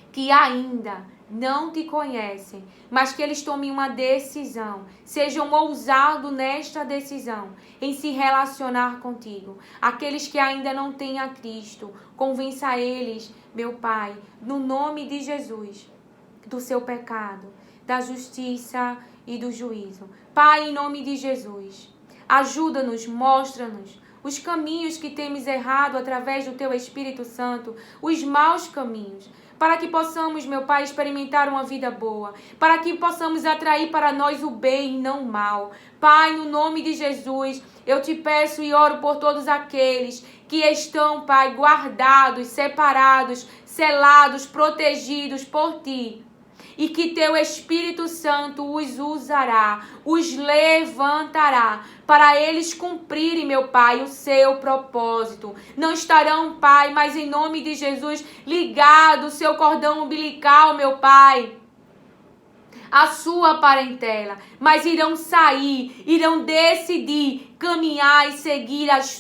que ainda não te conhecem, mas que eles tomem uma decisão, sejam ousados nesta decisão, em se relacionar contigo. Aqueles que ainda não têm a Cristo, convença eles, meu Pai, no nome de Jesus, do seu pecado, da justiça e do juízo. Pai, em nome de Jesus, ajuda-nos, mostra-nos os caminhos que temos errado através do Teu Espírito Santo, os maus caminhos, para que possamos, meu Pai, experimentar uma vida boa, para que possamos atrair para nós o bem e não o mal. Pai, no nome de Jesus, eu te peço e oro por todos aqueles que estão, Pai, guardados, separados, selados, protegidos por Ti. E que Teu Espírito Santo os usará, os levantará, para eles cumprirem, meu Pai, o seu propósito. Não estarão, Pai, mas em nome de Jesus, ligado o seu cordão umbilical, meu Pai, a sua parentela, mas irão sair, irão decidir caminhar e seguir as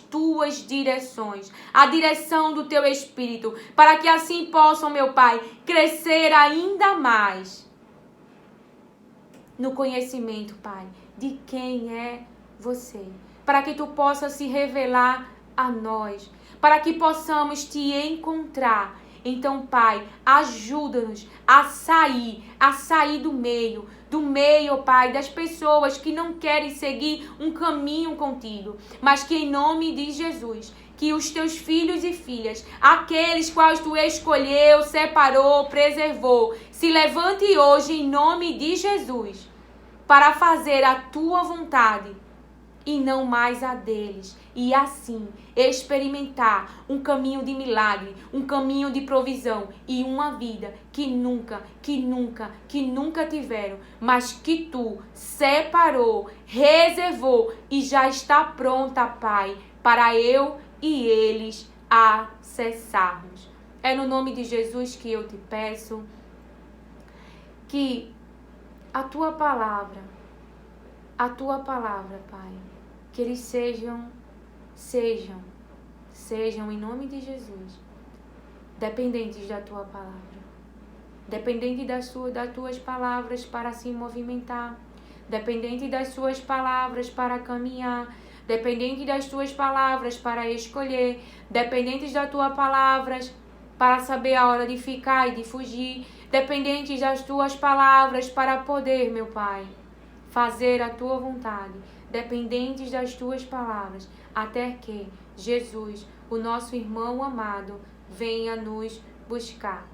tuas direções, a direção do Teu Espírito, para que assim possam, meu Pai, crescer ainda mais no conhecimento, Pai, de quem é você, para que Tu possas se revelar a nós, para que possamos Te encontrar. Então, Pai, ajuda-nos a sair do meio, Pai, das pessoas que não querem seguir um caminho contigo, mas que em nome de Jesus, que os Teus filhos e filhas, aqueles quais Tu escolheu, separou, preservou, se levante hoje em nome de Jesus, para fazer a Tua vontade e não mais a deles, e assim experimentar um caminho de milagre, um caminho de provisão e uma vida que nunca tiveram, mas que Tu separou, reservou e já está pronta, Pai, para eu e eles acessarmos. É no nome de Jesus que eu te peço que a Tua palavra, Pai, que eles sejam em nome de Jesus, dependentes da Tua palavra, dependente das Tuas palavras para se movimentar, dependente das Suas palavras para caminhar, dependente das tuas palavras para escolher, dependentes das tuas palavras para saber a hora de ficar e de fugir, dependentes das tuas palavras para poder, meu Pai, fazer a tua vontade, dependentes das tuas palavras, até que Jesus, o nosso irmão amado, venha nos buscar.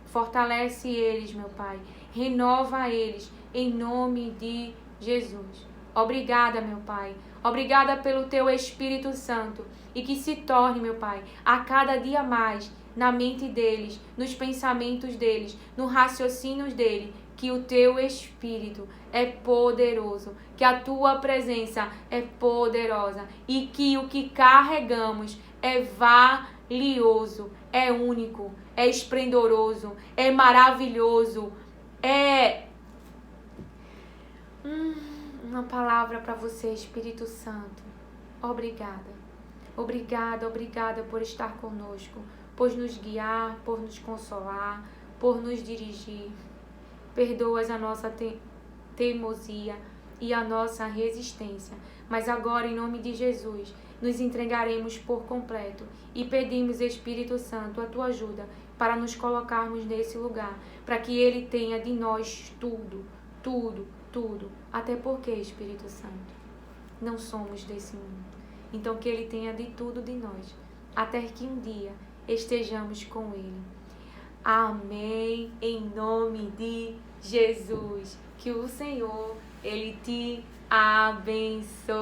Fortalece eles, meu Pai, renova eles, em nome de Jesus. Obrigada, meu Pai. Obrigada pelo Teu Espírito Santo e que se torne, meu Pai, a cada dia mais na mente deles, nos pensamentos deles, no raciocínio dele, que o Teu Espírito é poderoso, que a Tua presença é poderosa e que o que carregamos é valioso, é único, é esplendoroso, é maravilhoso, é uma palavra para você, Espírito Santo. Obrigada. Obrigada, obrigada por estar conosco, por nos guiar, por nos consolar, por nos dirigir. Perdoas a nossa teimosia e a nossa resistência. Mas agora, em nome de Jesus, nos entregaremos por completo e pedimos, Espírito Santo, a Tua ajuda para nos colocarmos nesse lugar, para que Ele tenha de nós tudo, tudo, tudo. Até porque, Espírito Santo, não somos desse mundo. Então, que Ele tenha de tudo de nós, até que um dia estejamos com Ele. Amém. Em nome de Jesus. Que o Senhor, Ele te abençoe.